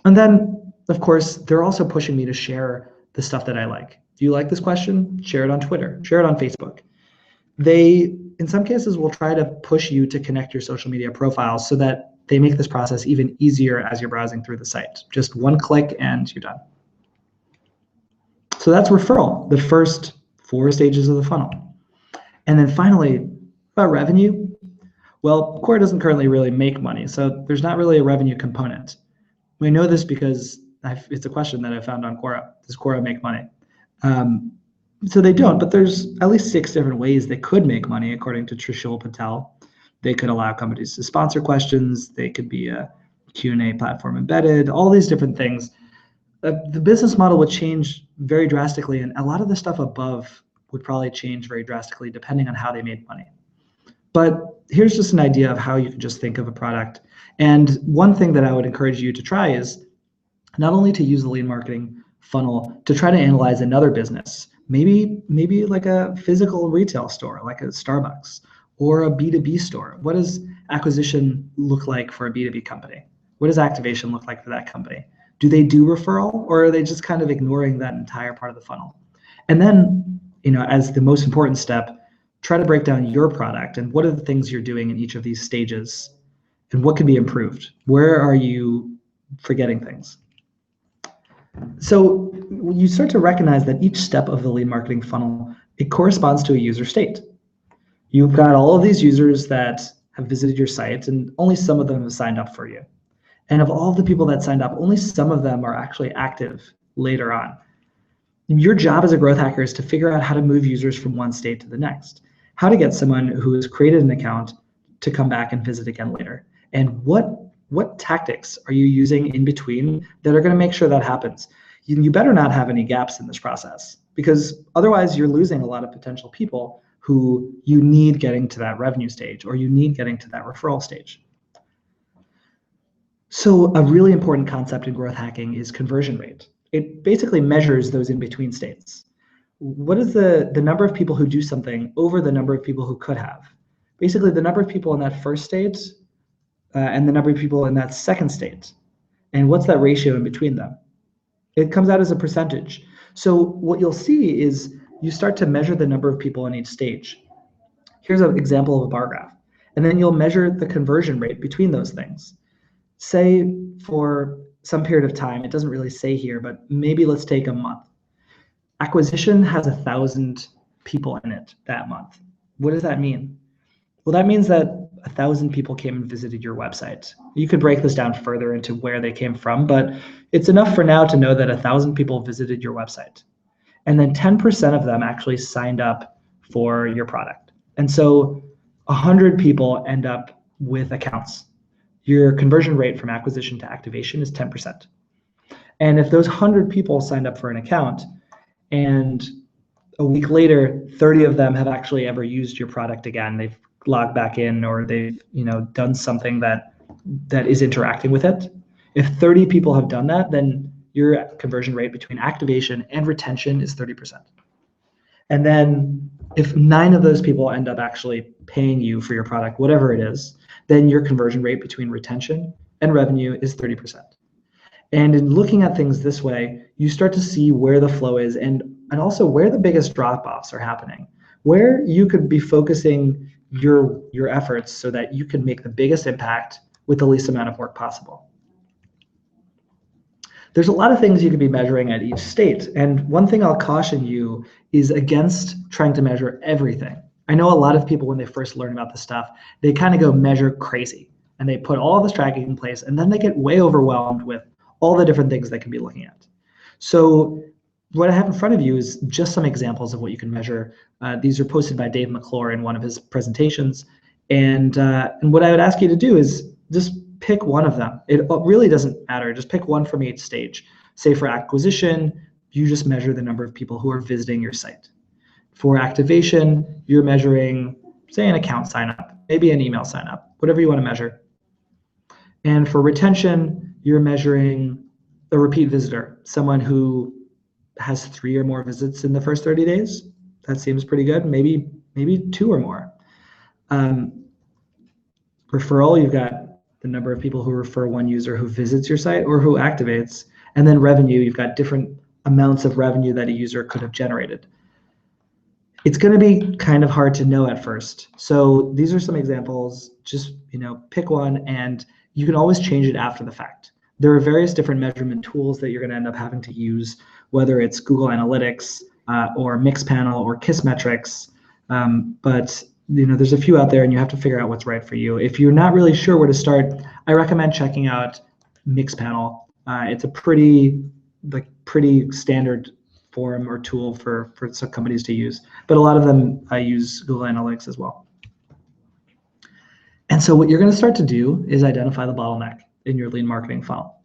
And then, of course, they're also pushing me to share the stuff that I like. Do you like this question? Share it on Twitter, share it on Facebook. They, in some cases, will try to push you to connect your social media profiles so that they make this process even easier as you're browsing through the site. Just one click and you're done. So that's referral, the first 4 stages of the funnel. And then finally, about revenue. Well, Quora doesn't currently really make money, so there's not really a revenue component. We know this because it's a question that I found on Quora. Does Quora make money? So they don't, but there's at least 6 different ways they could make money, according to Trishul Patel. They could allow companies to sponsor questions. They could be a Q&A platform embedded, all these different things. The business model would change very drastically, and a lot of the stuff above would probably change very drastically depending on how they made money. But here's just an idea of how you can just think of a product. And one thing that I would encourage you to try is not only to use the lead marketing funnel to try to analyze another business, maybe like a physical retail store, like a Starbucks, or a B2B store. What does acquisition look like for a B2B company? What does activation look like for that company? Do they do referral, or are they just kind of ignoring that entire part of the funnel? And then, as the most important step, try to break down your product and what are the things you're doing in each of these stages and what can be improved. Where are you forgetting things? So you start to recognize that each step of the lead marketing funnel, it corresponds to a user state. You've got all of these users that have visited your site, and only some of them have signed up for you. And of all the people that signed up, only some of them are actually active later on. Your job as a growth hacker is to figure out how to move users from one state to the next, how to get someone who has created an account to come back and visit again later. And what tactics are you using in between that are going to make sure that happens? You better not have any gaps in this process, because otherwise you're losing a lot of potential people who you need getting to that revenue stage, or you need getting to that referral stage. So a really important concept in growth hacking is conversion rate. It basically measures those in-between states. What is the number of people who do something over the number of people who could have? Basically, the number of people in that first state and the number of people in that second state. And what's that ratio in between them? It comes out as a percentage. So what you'll see is you start to measure the number of people in each stage. Here's an example of a bar graph. And then you'll measure the conversion rate between those things. Say for some period of time, it doesn't really say here, but maybe let's take a month. Acquisition has 1,000 people in it that month. What does that mean? Well, that means that 1,000 people came and visited your website. You could break this down further into where they came from, but it's enough for now to know that 1,000 people visited your website. And then 10% of them actually signed up for your product. And so 100 people end up with accounts. Your conversion rate from acquisition to activation is 10%. And if those 100 people signed up for an account and a week later, 30 of them have actually ever used your product again, they've logged back in, or they've done something that is interacting with it. If 30 people have done that, then your conversion rate between activation and retention is 30%. And then if 9 of those people end up actually paying you for your product, whatever it is, then your conversion rate between retention and revenue is 30%. And in looking at things this way, you start to see where the flow is and also where the biggest drop-offs are happening, where you could be focusing your efforts so that you can make the biggest impact with the least amount of work possible. There's a lot of things you could be measuring at each state. And one thing I'll caution you is against trying to measure everything. I know a lot of people, when they first learn about this stuff, they kind of go measure crazy and they put all this tracking in place, and then they get way overwhelmed with all the different things they can be looking at. So what I have in front of you is just some examples of what you can measure. These are posted by Dave McClure in one of his presentations. And what I would ask you to do is just pick one of them. It really doesn't matter. Just pick one from each stage. Say for acquisition, you just measure the number of people who are visiting your site. For activation, you're measuring, say, an account sign up, maybe an email sign up, whatever you want to measure. And for retention, you're measuring a repeat visitor, someone who has 3 or more visits in the first 30 days. That seems pretty good. Maybe 2 or more. Referral, you've got the number of people who refer one user who visits your site or who activates. And then revenue, you've got different amounts of revenue that a user could have generated. It's going to be kind of hard to know at first. So these are some examples. Just pick one, and you can always change it after the fact. There are various different measurement tools that you're going to end up having to use, whether it's Google Analytics or Mixpanel or Kissmetrics. But there's a few out there, and you have to figure out what's right for you. If you're not really sure where to start, I recommend checking out Mixpanel. It's a pretty standard form or tool for some companies to use, but a lot of them use Google Analytics as well. And so what you're going to start to do is identify the bottleneck in your lead marketing funnel.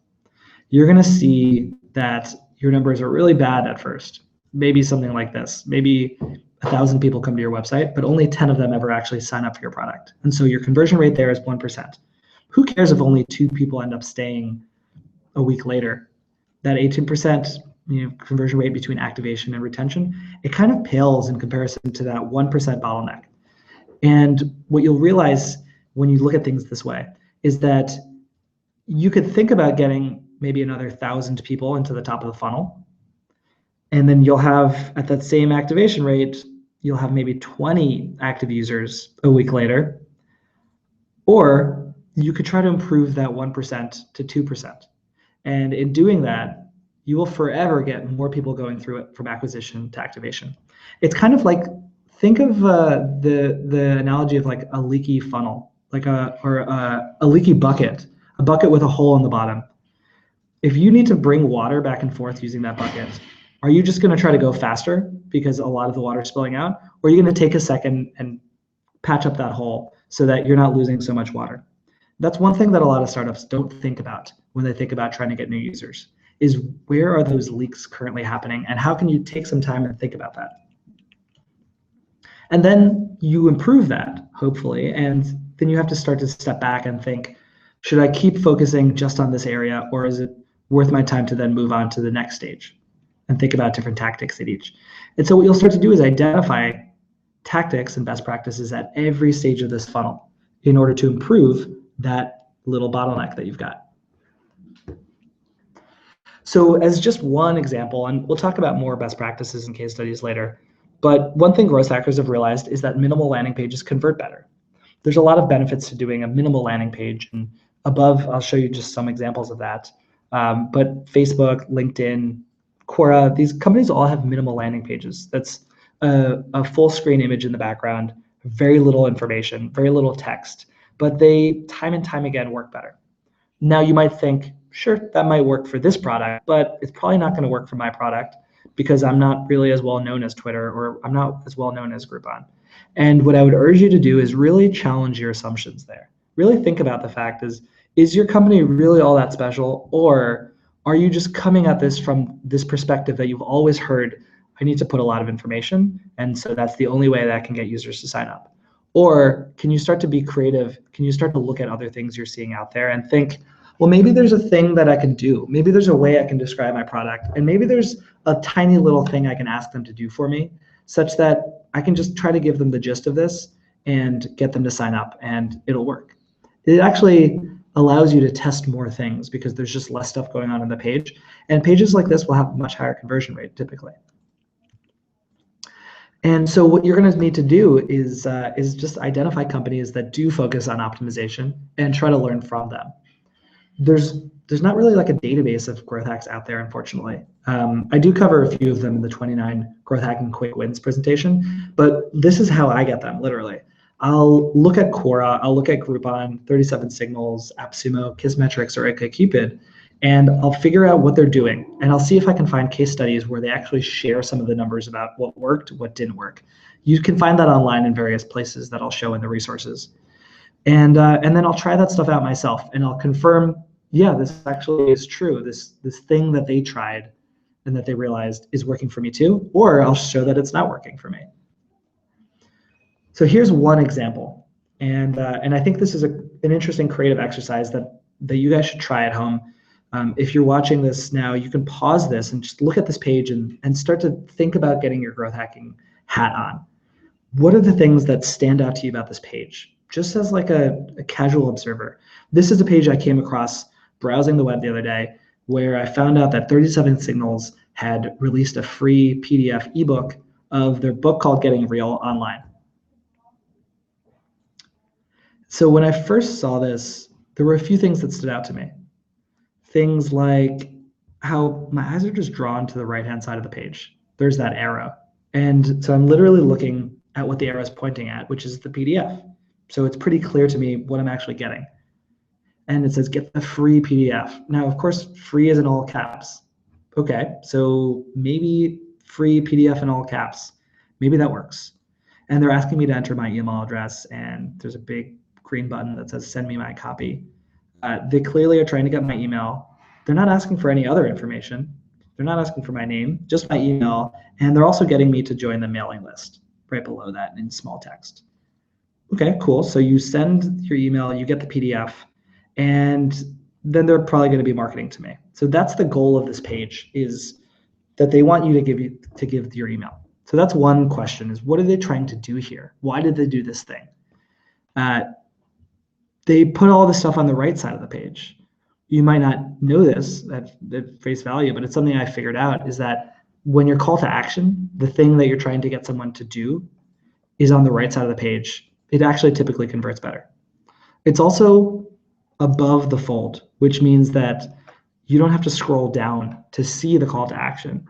You're going to see that your numbers are really bad at first. Maybe something like this. Maybe 1,000 people come to your website, but only 10 of them ever actually sign up for your product. And so your conversion rate there is 1%. Who cares if only 2 people end up staying a week later? That 18% conversion rate between activation and retention, it kind of pales in comparison to that 1% bottleneck. And what you'll realize when you look at things this way is that you could think about getting maybe another 1,000 people into the top of the funnel. And then you'll have, at that same activation rate, you'll have maybe 20 active users a week later. Or you could try to improve that 1% to 2%. And in doing that, you will forever get more people going through it from acquisition to activation. It's kind of like, think of the analogy of like a leaky funnel, or a leaky bucket. a bucket with a hole in the bottom. If you need to bring water back and forth using that bucket, are you just going to try to go faster because a lot of the water is spilling out? Or are you going to take a second and patch up that hole so that you're not losing so much water? That's one thing that a lot of startups don't think about when they think about trying to get new users, is where are those leaks currently happening and how can you take some time and think about that? And then you improve that, hopefully, and then you have to start to step back and think, should I keep focusing just on this area, or is it worth my time to then move on to the next stage and think about different tactics at each? And so what you'll start to do is identify tactics and best practices at every stage of this funnel in order to improve that little bottleneck that you've got. So as just one example, and we'll talk about more best practices and case studies later, but one thing growth hackers have realized is that minimal landing pages convert better. There's a lot of benefits to doing a minimal landing page, and above I'll show you just some examples of that. But Facebook, LinkedIn, Quora, these companies all have minimal landing pages. That's a full screen image in the background, very little information, very little text, but they time and time again work better. Now you might think, sure, that might work for this product, but it's probably not going to work for my product because I'm not really as well known as Twitter, or I'm not as well known as Groupon. And what I would urge you to do is really challenge your assumptions there. Really think about the fact is your company really all that special, or are you just coming at this from this perspective that you've always heard, I need to put a lot of information, and so that's the only way that I can get users to sign up? Or can you start to be creative? Can you start to look at other things you're seeing out there and think, well, maybe there's a thing that I can do. Maybe there's a way I can describe my product. And maybe there's a tiny little thing I can ask them to do for me, such that I can just try to give them the gist of this and get them to sign up, and it'll work. It actually allows you to test more things because there's just less stuff going on the page. And pages like this will have a much higher conversion rate typically. And so what you're going to need to do is just identify companies that do focus on optimization and try to learn from them. There's not really like a database of growth hacks out there, unfortunately. I do cover a few of them in the 29 growth hacking quick wins presentation, but this is how I get them, literally. I'll look at Quora, I'll look at Groupon, 37 Signals, AppSumo, Kissmetrics, or OkCupid, and I'll figure out what they're doing. And I'll see if I can find case studies where they actually share some of the numbers about what worked, what didn't work. You can find that online in various places that I'll show in the resources. And then I'll try that stuff out myself, and I'll confirm, yeah, this actually is true. This thing that they tried and that they realized is working for me too, or I'll show that it's not working for me. So here's one example, and I think this is an interesting creative exercise that you guys should try at home. If you're watching this now, you can pause this and just look at this page and start to think about getting your growth hacking hat on. What are the things that stand out to you about this page? Just as like a casual observer. This is a page I came across browsing the web the other day where I found out that 37 Signals had released a free PDF ebook of their book called Getting Real online. So when I first saw this, there were a few things that stood out to me. Things like how my eyes are just drawn to the right-hand side of the page. There's that arrow. And so I'm literally looking at what the arrow is pointing at, which is the PDF. So it's pretty clear to me what I'm actually getting. And it says, get the free PDF. Now, of course, free is in all caps. Okay, so maybe free PDF in all caps. Maybe that works. And they're asking me to enter my email address, and there's a big green button that says, send me my copy. They clearly are trying to get my email. They're not asking for any other information. They're not asking for my name, just my email. And they're also getting me to join the mailing list right below that in small text. Okay, cool. So you send your email, you get the PDF, and then they're probably going to be marketing to me. So that's the goal of this page, is that they want you to give your email. So that's one question, is what are they trying to do here? Why did they do this thing? They put all this stuff on the right side of the page. You might not know this at face value, but it's something I figured out, is that when your call to action, the thing that you're trying to get someone to do, is on the right side of the page, it actually typically converts better. It's also above the fold, which means that you don't have to scroll down to see the call to action.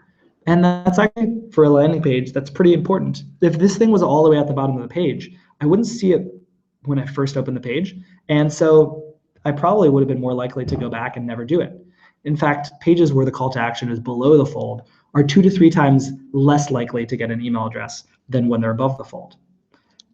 And that's actually, for a landing page, that's pretty important. If this thing was all the way at the bottom of the page, I wouldn't see it when I first opened the page. And so I probably would have been more likely to go back and never do it. In fact, pages where the call to action is below the fold are 2 to 3 times less likely to get an email address than when they're above the fold.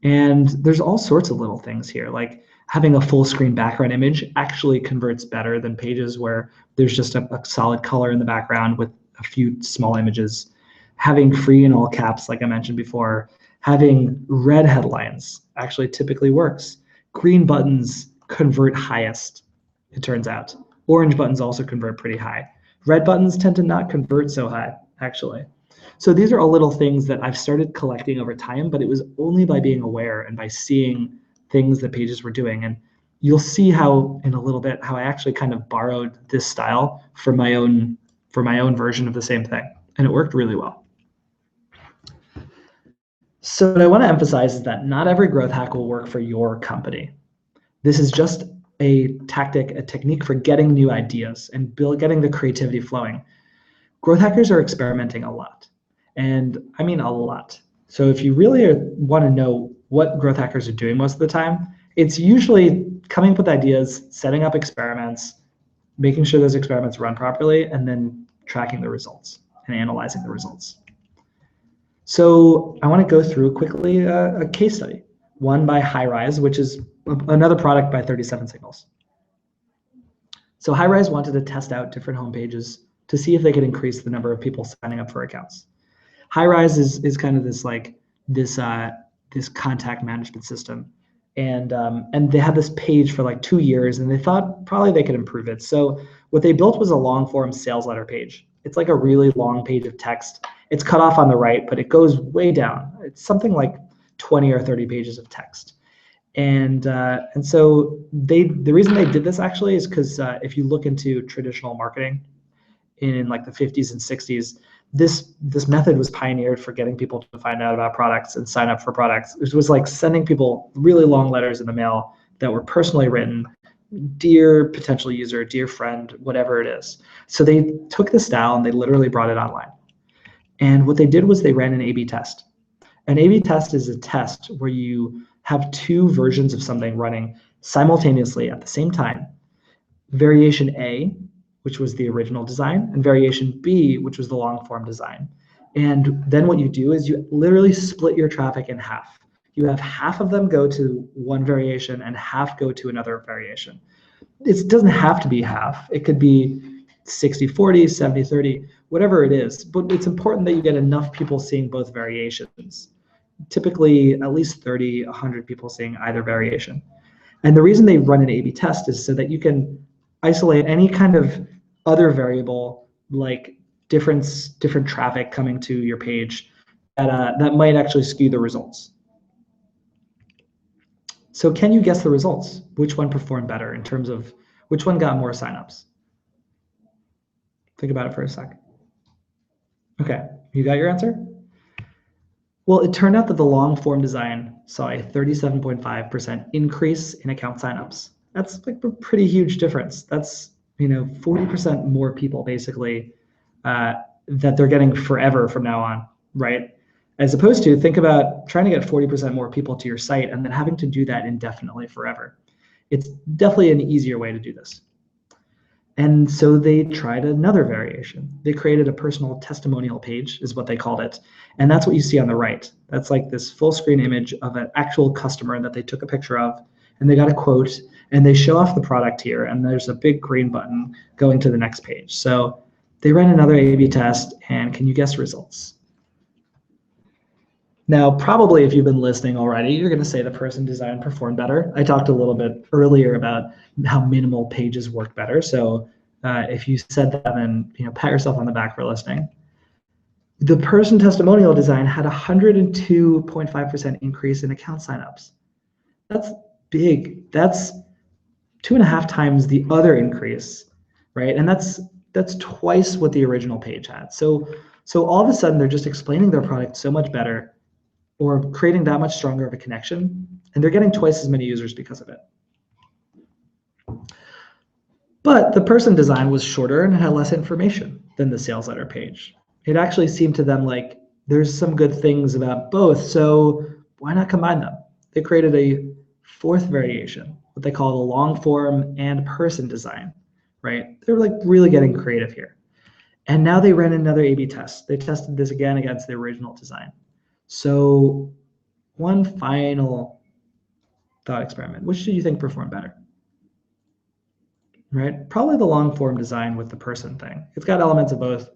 And there's all sorts of little things here, like having a full screen background image actually converts better than pages where there's just a solid color in the background with a few small images. Having free in all caps, like I mentioned before, having red headlines actually typically works. Green buttons convert highest, it turns out. Orange buttons also convert pretty high. Red buttons tend to not convert so high, actually. So these are all little things that I've started collecting over time, but it was only by being aware and by seeing things that pages were doing. And you'll see how in a little bit how I actually kind of borrowed this style for my own version of the same thing. And it worked really well. So what I want to emphasize is that not every growth hack will work for your company. This is just a tactic, a technique for getting new ideas and getting the creativity flowing. Growth hackers are experimenting a lot. And I mean a lot. So if you really want to know what growth hackers are doing most of the time, it's usually coming up with ideas, setting up experiments, making sure those experiments run properly, and then tracking the results and analyzing the results. So I want to go through quickly a case study, one by Highrise, which is another product by 37 Signals. So Highrise wanted to test out different homepages to see if they could increase the number of people signing up for accounts. Highrise is kind of this contact management system, and they had this page for like 2 years, and they thought probably they could improve it. So what they built was a long form sales letter page. It's like a really long page of text. It's cut off on the right, but it goes way down. It's something like 20 or 30 pages of text. And so the reason they did this actually is because if you look into traditional marketing in like the 50s and 60s, this method was pioneered for getting people to find out about products and sign up for products. It was like sending people really long letters in the mail that were personally written, dear potential user, dear friend, whatever it is. So they took the style and they literally brought it online. And what they did was they ran an A/B test. An A/B test is a test where you have two versions of something running simultaneously at the same time. Variation A, which was the original design, and variation B, which was the long form design. And then what you do is you literally split your traffic in half. You have half of them go to one variation and half go to another variation. It doesn't have to be half. It could be 60-40, 70-30, whatever it is. But it's important that you get enough people seeing both variations. Typically at least 30, 100 people seeing either variation. And the reason they run an A/B test is so that you can isolate any kind of other variable, like different traffic coming to your page that might actually skew the results. So can you guess the results? Which one performed better in terms of which one got more signups? Think about it for a sec. Okay, you got your answer? Well, it turned out that the long form design saw a 37.5% increase in account signups. That's like a pretty huge difference. That's 40% more people basically that they're getting forever from now on, right? As opposed to think about trying to get 40% more people to your site and then having to do that indefinitely forever. It's definitely an easier way to do this. And so they tried another variation. They created a personal testimonial page, is what they called it. And that's what you see on the right. That's like this full screen image of an actual customer that they took a picture of, and they got a quote, and they show off the product here, and there's a big green button going to the next page. So they ran another A/B test, and can you guess results? Now, probably if you've been listening already, you're going to say the person design performed better. I talked a little bit earlier about how minimal pages work better. So if you said that, then pat yourself on the back for listening. The person testimonial design had 102.5% increase in account signups. That's big. That's 2.5 times the other increase, right? And that's twice what the original page had. So all of a sudden, they're just explaining their product so much better, or creating that much stronger of a connection, and they're getting twice as many users because of it. But the person design was shorter and had less information than the sales letter page. It actually seemed to them like there's some good things about both, so why not combine them? They created a fourth variation, what they call the long form and person design, right? They're like really getting creative here. And now they ran another A/B test. They tested this again against the original design. So one final thought experiment. Which do you think performed better? Right? Probably the long form design with the person thing. It's got elements of both.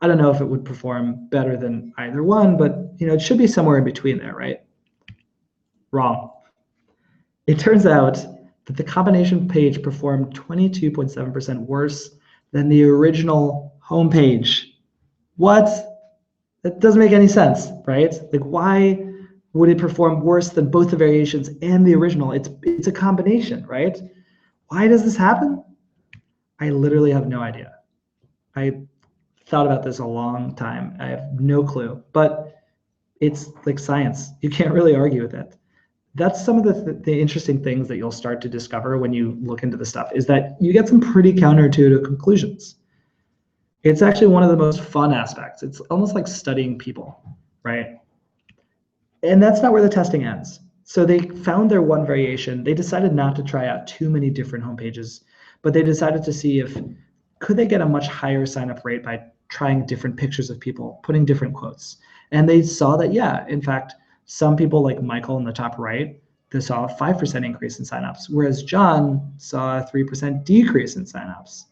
I don't know if it would perform better than either one, but it should be somewhere in between there, right? Wrong. It turns out that the combination page performed 22.7% worse than the original homepage. What? That doesn't make any sense, right? Like, why would it perform worse than both the variations and the original? It's a combination, right? Why does this happen? I literally have no idea. I thought about this a long time. I have no clue, but it's like science. You can't really argue with it. That's some of the interesting things that you'll start to discover when you look into the stuff, is that you get some pretty counterintuitive conclusions. It's actually one of the most fun aspects. It's almost like studying people, right? And that's not where the testing ends. So they found their one variation. They decided not to try out too many different homepages, but they decided to see if could they get a much higher sign-up rate by trying different pictures of people, putting different quotes. And they saw that, yeah, in fact, some people like Michael in the top right, they saw a 5% increase in signups, whereas John saw a 3% decrease in signups.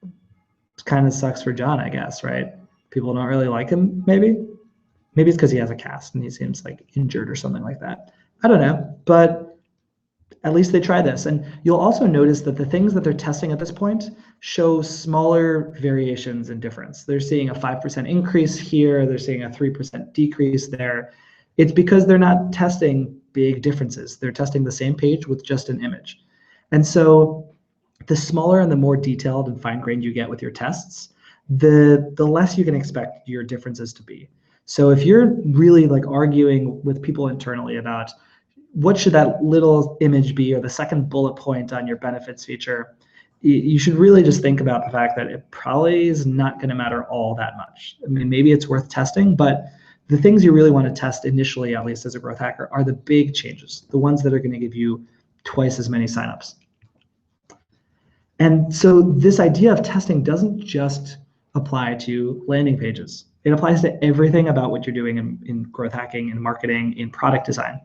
It kind of sucks for John, I guess, right? People don't really like him, maybe. Maybe it's because he has a cast and he seems like injured or something like that. I don't know, but at least they try this. And you'll also notice that the things that they're testing at this point show smaller variations in difference. They're seeing a 5% increase here. They're seeing a 3% decrease there. It's because they're not testing big differences. They're testing the same page with just an image. And so the smaller and the more detailed and fine-grained you get with your tests, the less you can expect your differences to be. So if you're really like arguing with people internally about what should that little image be, or the second bullet point on your benefits feature, you should really just think about the fact that it probably is not going to matter all that much. I mean, maybe it's worth testing, but the things you really want to test initially, at least as a growth hacker, are the big changes, the ones that are going to give you twice as many signups. And so this idea of testing doesn't just apply to landing pages. It applies to everything about what you're doing in growth hacking, in marketing, in product design.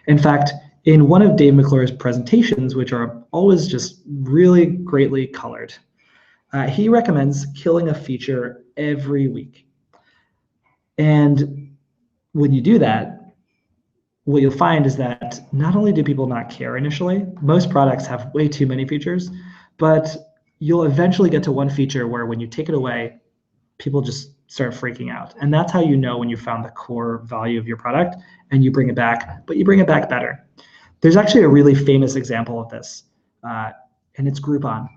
In fact, in one of Dave McClure's presentations, which are always just really greatly colored, he recommends killing a feature every week. And when you do that, what you'll find is that not only do people not care initially, most products have way too many features, but you'll eventually get to one feature where when you take it away, people just start freaking out. And that's how you know when you found the core value of your product and you bring it back, but you bring it back better. There's actually a really famous example of this, and it's Groupon.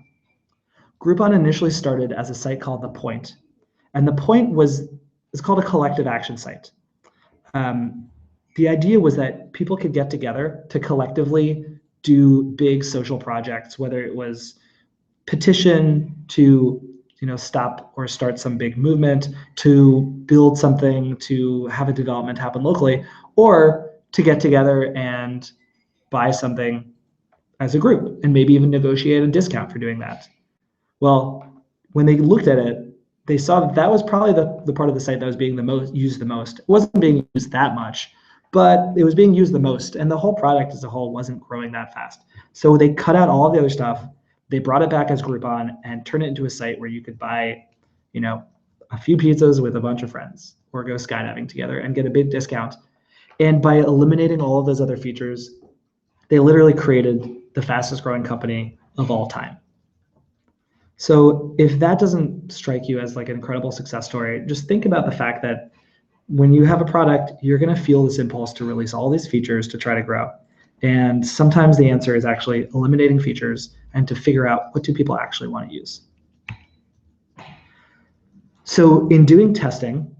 Groupon initially started as a site called The Point. And The Point it's called a collective action site. The idea was that people could get together to collectively do big social projects, whether it was petition to stop or start some big movement, to build something, to have a development happen locally, or to get together and buy something as a group and maybe even negotiate a discount for doing that. Well, when they looked at it, they saw that was probably the part of the site that was being used the most. It wasn't being used that much, but it was being used the most, and the whole product as a whole wasn't growing that fast. So they cut out all of the other stuff. They brought it back as Groupon and turned it into a site where you could buy, a few pizzas with a bunch of friends or go skydiving together and get a big discount. And by eliminating all of those other features, they literally created the fastest growing company of all time. So if that doesn't strike you as like an incredible success story, just think about the fact that when you have a product, you're going to feel this impulse to release all these features to try to grow. And sometimes the answer is actually eliminating features and to figure out what do people actually want to use. So in doing testing,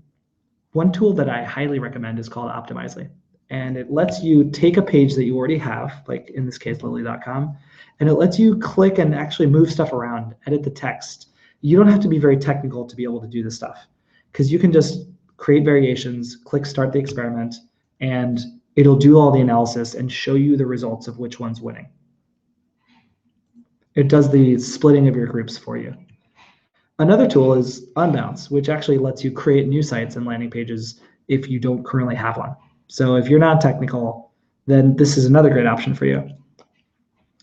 one tool that I highly recommend is called Optimizely. And it lets you take a page that you already have, like in this case, lily.com, and it lets you click and actually move stuff around, edit the text. You don't have to be very technical to be able to do this stuff, because you can just create variations, click start the experiment, and it'll do all the analysis and show you the results of which one's winning. It does the splitting of your groups for you. Another tool is Unbounce, which actually lets you create new sites and landing pages if you don't currently have one. So if you're not technical, then this is another great option for you.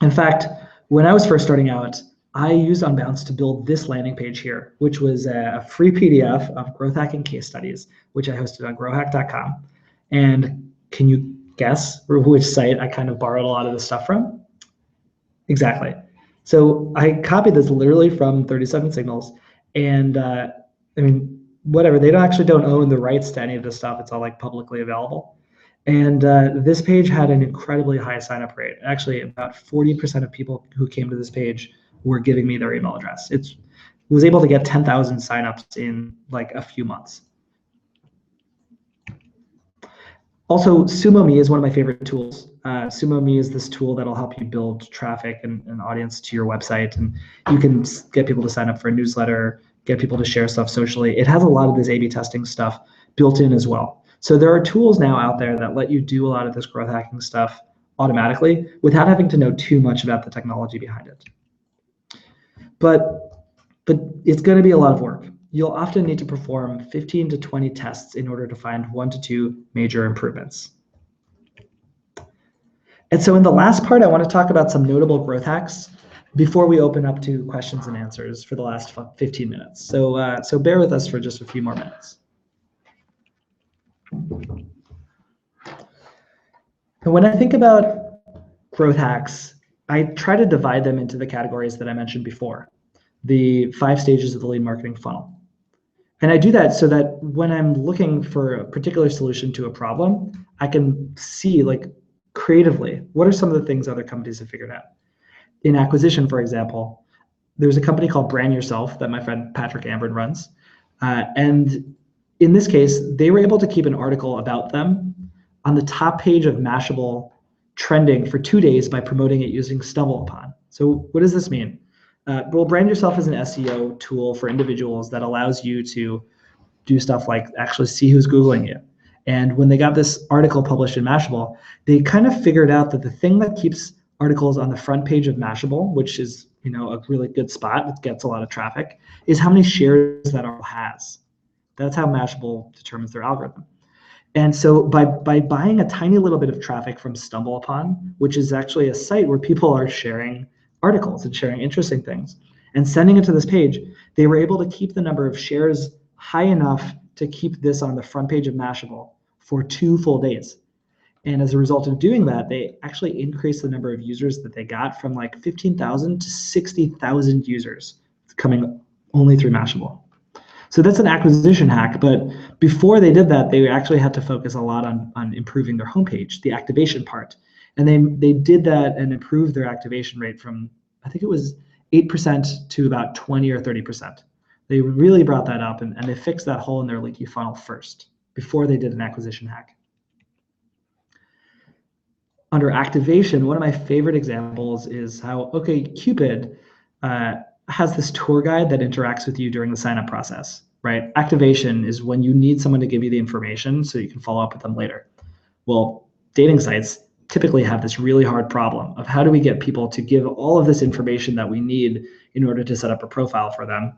In fact, when I was first starting out, I used Unbounce to build this landing page here, which was a free PDF of growth hacking case studies, which I hosted on growhack.com. And can you guess which site I kind of borrowed a lot of this stuff from? Exactly. So I copied this literally from 37 Signals, and I mean, whatever, they don't own the rights to any of this stuff. It's all like publicly available. And this page had an incredibly high sign-up rate. Actually, about 40% of people who came to this page were giving me their email address. It was able to get 10,000 signups in like a few months. Also, SumoMe is one of my favorite tools. SumoMe is this tool that'll help you build traffic and an audience to your website, and you can get people to sign up for a newsletter, get people to share stuff socially. It has a lot of this A/B testing stuff built in as well. So there are tools now out there that let you do a lot of this growth hacking stuff automatically without having to know too much about the technology behind it. But it's going to be a lot of work. You'll often need to perform 15 to 20 tests in order to find 1 to 2 major improvements. And so in the last part, I want to talk about some notable growth hacks before we open up to questions and answers for the last 15 minutes. So bear with us for just a few more minutes. And when I think about growth hacks, I try to divide them into the categories that I mentioned before, the 5 stages of the lead marketing funnel. And I do that so that when I'm looking for a particular solution to a problem, I can see, like, creatively, what are some of the things other companies have figured out. In acquisition, for example, there's a company called Brand Yourself that my friend Patrick Ambrin runs. And in this case, they were able to keep an article about them on the top page of Mashable trending for 2 days by promoting it using StumbleUpon. So what does this mean? Well, Brand Yourself is an SEO tool for individuals that allows you to do stuff like actually see who's Googling you. And when they got this article published in Mashable, they kind of figured out that the thing that keeps articles on the front page of Mashable, which is, you know, a really good spot, it gets a lot of traffic, is how many shares that article has. That's how Mashable determines their algorithm. And so by buying a tiny little bit of traffic from StumbleUpon, which is actually a site where people are sharing articles and sharing interesting things, and sending it to this page, they were able to keep the number of shares high enough to keep this on the front page of Mashable for 2 full days. And as a result of doing that, they actually increased the number of users that they got from like 15,000 to 60,000 users coming only through Mashable. So that's an acquisition hack, but before they did that, they actually had to focus a lot on improving their homepage, the activation part. And they did that and improved their activation rate from, I think it was 8% to about 20 or 30%. They really brought that up, and they fixed that hole in their leaky funnel first before they did an acquisition hack. Under activation, one of my favorite examples is how OkCupid has this tour guide that interacts with you during the sign-up process, right? Activation is when you need someone to give you the information so you can follow up with them later. Well, dating sites typically have this really hard problem of how do we get people to give all of this information that we need in order to set up a profile for them,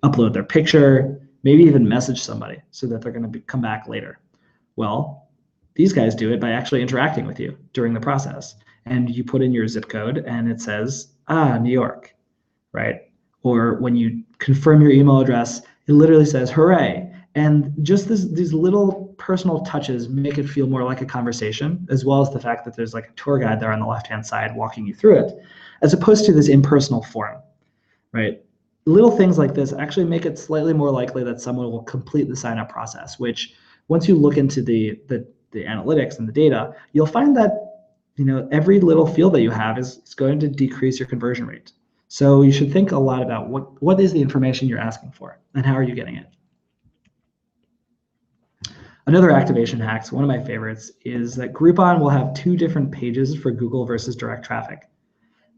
upload their picture, maybe even message somebody so that they're going to come back later. Well, these guys do it by actually interacting with you during the process. And you put in your zip code and it says, New York, right? Or when you confirm your email address, it literally says, hooray. And just these little personal touches make it feel more like a conversation, as well as the fact that there's like a tour guide there on the left-hand side walking you through it, as opposed to this impersonal form, right? Little things like this actually make it slightly more likely that someone will complete the sign-up process, which once you look into the analytics and the data, you'll find that, you know, every little field that you have is going to decrease your conversion rate. So you should think a lot about what is the information you're asking for and how are you getting it. Another activation hack, one of my favorites, is that Groupon will have 2 different pages for Google versus direct traffic.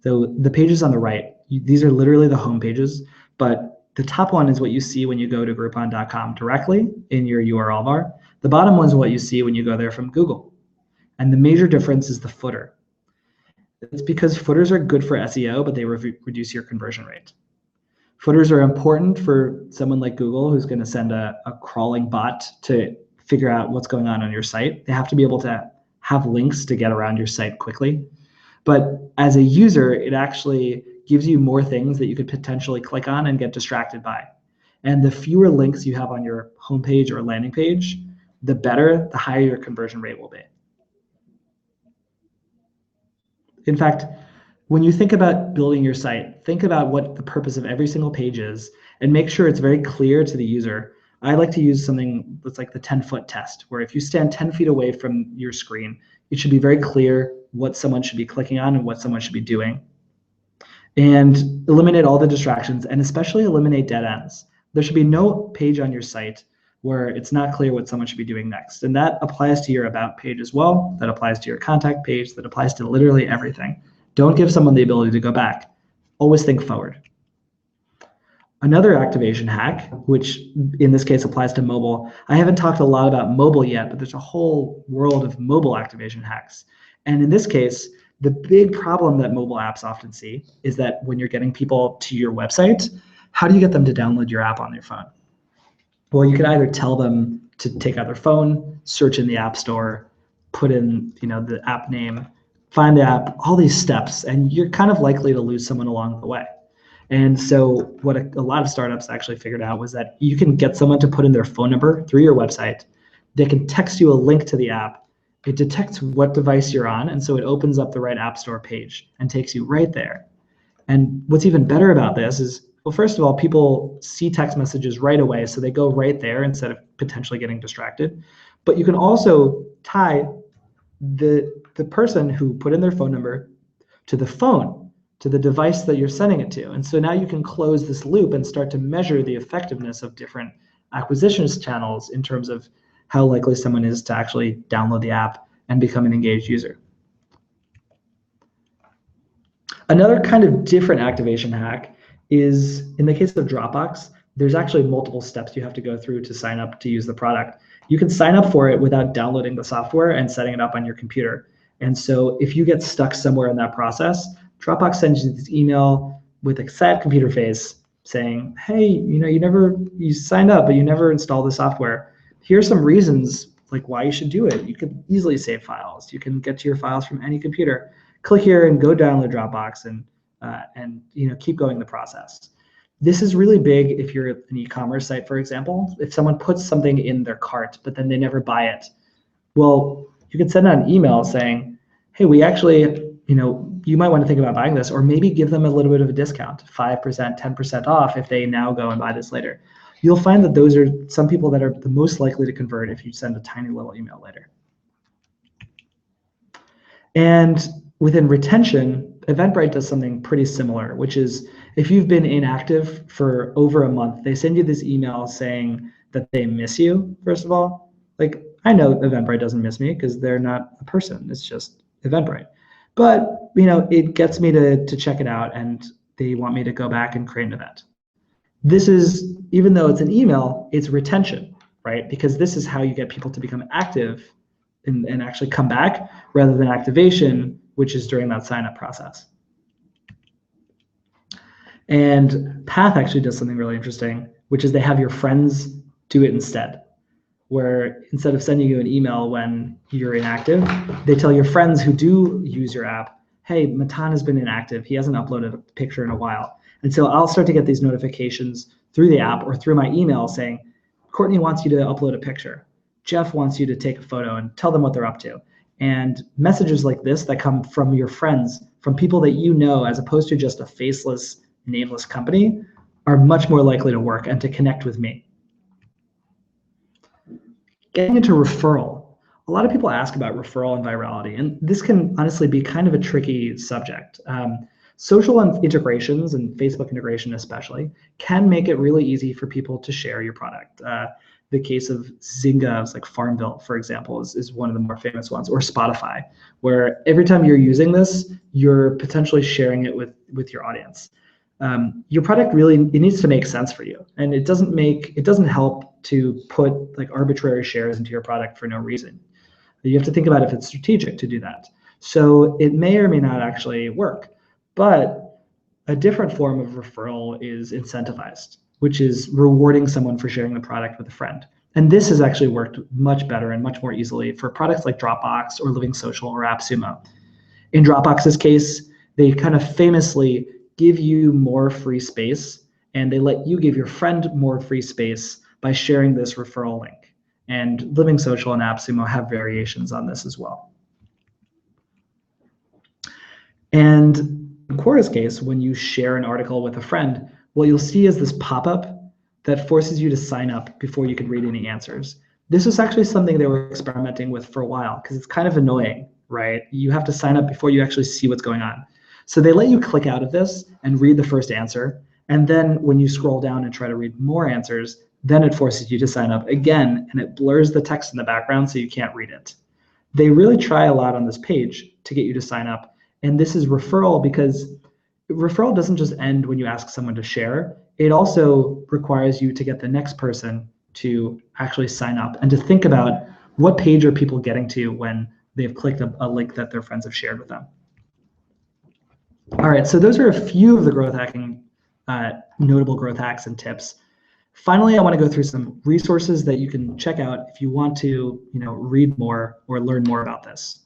So the pages on the right, these are literally the home pages, but the top one is what you see when you go to Groupon.com directly in your URL bar. The bottom one is what you see when you go there from Google. And the major difference is the footer. It's because footers are good for SEO, but they reduce your conversion rate. Footers are important for someone like Google who's going to send a crawling bot to figure out what's going on your site. They have to be able to have links to get around your site quickly. But as a user, it actually gives you more things that you could potentially click on and get distracted by. And the fewer links you have on your homepage or landing page, the better, the higher your conversion rate will be. In fact, when you think about building your site, think about what the purpose of every single page is and make sure it's very clear to the user. I like to use something that's like the 10-foot test, where if you stand 10 feet away from your screen, it should be very clear what someone should be clicking on and what someone should be doing. And eliminate all the distractions, and especially eliminate dead ends. There should be no page on your site where it's not clear what someone should be doing next. And that applies to your about page as well. That applies to your contact page. That applies to literally everything. Don't give someone the ability to go back. Always think forward. Another activation hack, which in this case applies to mobile. I haven't talked a lot about mobile yet, but there's a whole world of mobile activation hacks. And in this case, the big problem that mobile apps often see is that when you're getting people to your website, how do you get them to download your app on their phone? Well, you can either tell them to take out their phone, search in the App Store, put in the app name, find the app, all these steps, and you're kind of likely to lose someone along the way. And so what a lot of startups actually figured out was that you can get someone to put in their phone number through your website. They can text you a link to the app. It detects what device you're on, and so it opens up the right App Store page and takes you right there. And what's even better about this is, well, first of all, people see text messages right away, so they go right there instead of potentially getting distracted. But you can also tie the person who put in their phone number to the phone, to the device that you're sending it to. And so now you can close this loop and start to measure the effectiveness of different acquisitions channels in terms of how likely someone is to actually download the app and become an engaged user. Another kind of different activation hack is, in the case of Dropbox, there's actually multiple steps you have to go through to sign up to use the product. You can sign up for it without downloading the software and setting it up on your computer. And so if you get stuck somewhere in that process, Dropbox sends you this email with a sad computer face saying, hey, you signed up, but you never installed the software. Here are some reasons like why you should do it. You can easily save files. You can get to your files from any computer. Click here and go download Dropbox and keep going the process. This is really big if you're an e-commerce site, for example. If someone puts something in their cart, but then they never buy it, well, you can send out an email saying, hey, we actually, you might want to think about buying this, or maybe give them a little bit of a discount, 5%, 10% off if they now go and buy this later. You'll find that those are some people that are the most likely to convert if you send a tiny little email later. And within retention, Eventbrite does something pretty similar, which is if you've been inactive for over a month, they send you this email saying that they miss you, first of all. Like, I know Eventbrite doesn't miss me because they're not a person. It's just Eventbrite. But, it gets me to check it out, and they want me to go back and create an event. This is, even though it's an email, it's retention, right? Because this is how you get people to become active and actually come back, rather than activation, which is during that sign-up process. And Path actually does something really interesting, which is they have your friends do it instead, where instead of sending you an email when you're inactive, they tell your friends who do use your app, hey, Mattan has been inactive. He hasn't uploaded a picture in a while. And so I'll start to get these notifications through the app or through my email saying, Courtney wants you to upload a picture. Jeff wants you to take a photo and tell them what they're up to. And messages like this that come from your friends, from people that you know, as opposed to just a faceless, nameless company, are much more likely to work and to connect with me. Getting into referral. A lot of people ask about referral and virality, and this can honestly be kind of a tricky subject. Social integrations, and Facebook integration especially, can make it really easy for people to share your product. The case of Zynga's, like Farmville, for example, is one of the more famous ones, or Spotify, where every time you're using this, you're potentially sharing it with your audience. Your product really, it needs to make sense for you, and it doesn't help to put like arbitrary shares into your product for no reason. You have to think about if it's strategic to do that. So it may or may not actually work. But a different form of referral is incentivized, which is rewarding someone for sharing the product with a friend. And this has actually worked much better and much more easily for products like Dropbox or Living Social or AppSumo. In Dropbox's case, they kind of famously give you more free space, and they let you give your friend more free space by sharing this referral link. And Living Social and AppSumo have variations on this as well. And in Quora's case, when you share an article with a friend, what you'll see is this pop-up that forces you to sign up before you can read any answers. This was actually something they were experimenting with for a while because it's kind of annoying, right? You have to sign up before you actually see what's going on. So they let you click out of this and read the first answer. And then when you scroll down and try to read more answers, then it forces you to sign up again, and it blurs the text in the background so you can't read it. They really try a lot on this page to get you to sign up. And this is referral because referral doesn't just end when you ask someone to share. It also requires you to get the next person to actually sign up and to think about what page are people getting to when they've clicked a link that their friends have shared with them. All right, so those are a few of the growth hacking, notable growth hacks and tips. Finally, I want to go through some resources that you can check out if you want to, read more or learn more about this.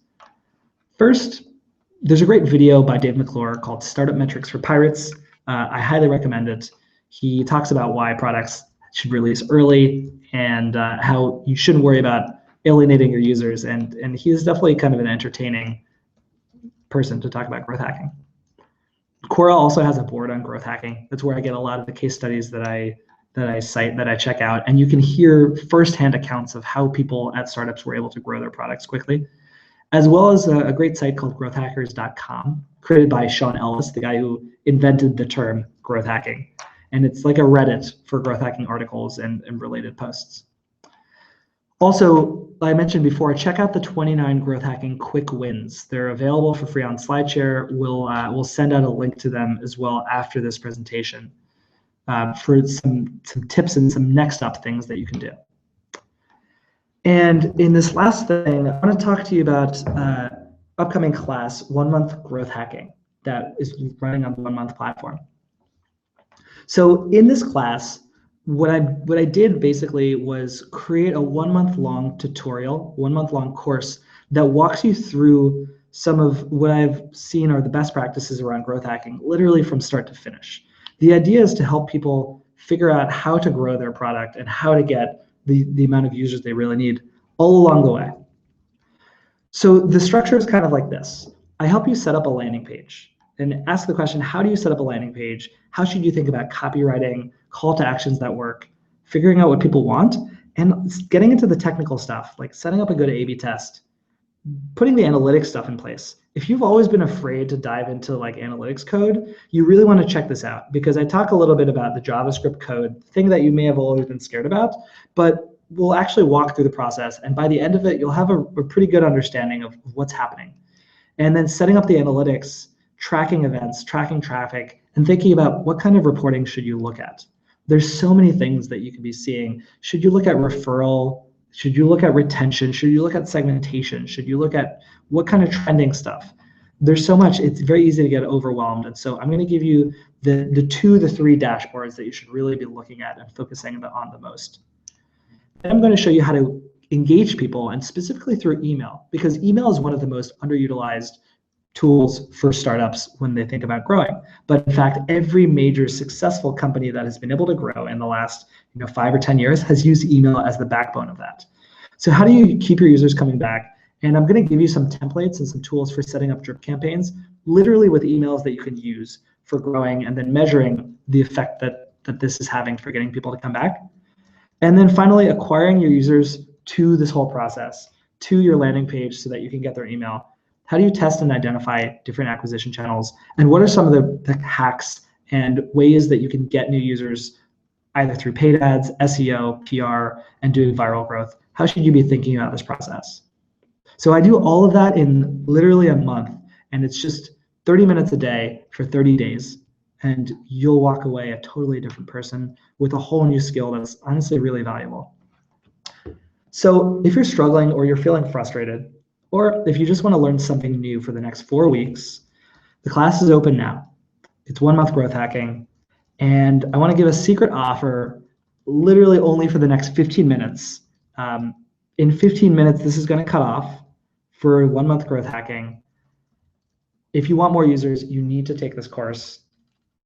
First, there's a great video by Dave McClure called Startup Metrics for Pirates. I highly recommend it. He talks about why products should release early and how you shouldn't worry about alienating your users. And he is definitely kind of an entertaining person to talk about growth hacking. Quora also has a board on growth hacking. That's where I get a lot of the case studies that I cite, that I check out. And you can hear firsthand accounts of how people at startups were able to grow their products quickly, as well as a great site called growthhackers.com, created by Sean Ellis, the guy who invented the term growth hacking. And it's like a Reddit for growth hacking articles and related posts. Also, I mentioned before, check out the 29 growth hacking quick wins. They're available for free on SlideShare. We'll send out a link to them as well after this presentation for some tips and some next up things that you can do. And in this last thing, I want to talk to you about upcoming class, 1 month growth hacking, that is running on the 1 month platform. So in this class, what I did basically was create a 1 month long tutorial, 1 month long course that walks you through some of what I've seen are the best practices around growth hacking, literally from start to finish. The idea is to help people figure out how to grow their product and how to get the amount of users they really need all along the way. So the structure is kind of like this. I help you set up a landing page and ask the question, how do you set up a landing page? How should you think about copywriting, call to actions that work, figuring out what people want, and getting into the technical stuff, like setting up a good A/B test, putting the analytics stuff in place. If you've always been afraid to dive into like analytics code, you really want to check this out, because I talk a little bit about the JavaScript code, thing that you may have always been scared about, but we'll actually walk through the process. And by the end of it, you'll have a pretty good understanding of what's happening. And then setting up the analytics, tracking events, tracking traffic, and thinking about what kind of reporting should you look at. There's so many things that you could be seeing. Should you look at referral? Should you look at retention? Should you look at segmentation? Should you look at what kind of trending stuff? There's so much, it's very easy to get overwhelmed. And so I'm going to give you the 2 to 3 dashboards that you should really be looking at and focusing on the most. And I'm going to show you how to engage people, and specifically through email, because email is one of the most underutilized tools for startups when they think about growing. But in fact, every major successful company that has been able to grow in the last 5 or 10 years has used email as the backbone of that. So how do you keep your users coming back? And I'm going to give you some templates and some tools for setting up drip campaigns, literally with emails that you can use for growing and then measuring the effect that this is having for getting people to come back. And then finally, acquiring your users to this whole process, to your landing page so that you can get their email. How do you test and identify different acquisition channels? And what are some of the hacks and ways that you can get new users either through paid ads, SEO, PR, and doing viral growth? How should you be thinking about this process? So I do all of that in literally a month, and it's just 30 minutes a day for 30 days. And you'll walk away a totally different person with a whole new skill that's honestly really valuable. So if you're struggling or you're feeling frustrated, or if you just want to learn something new for the next 4 weeks, the class is open now. It's 1 month growth hacking. And I want to give a secret offer literally only for the next 15 minutes. In 15 minutes, this is going to cut off for 1 month growth hacking. If you want more users, you need to take this course.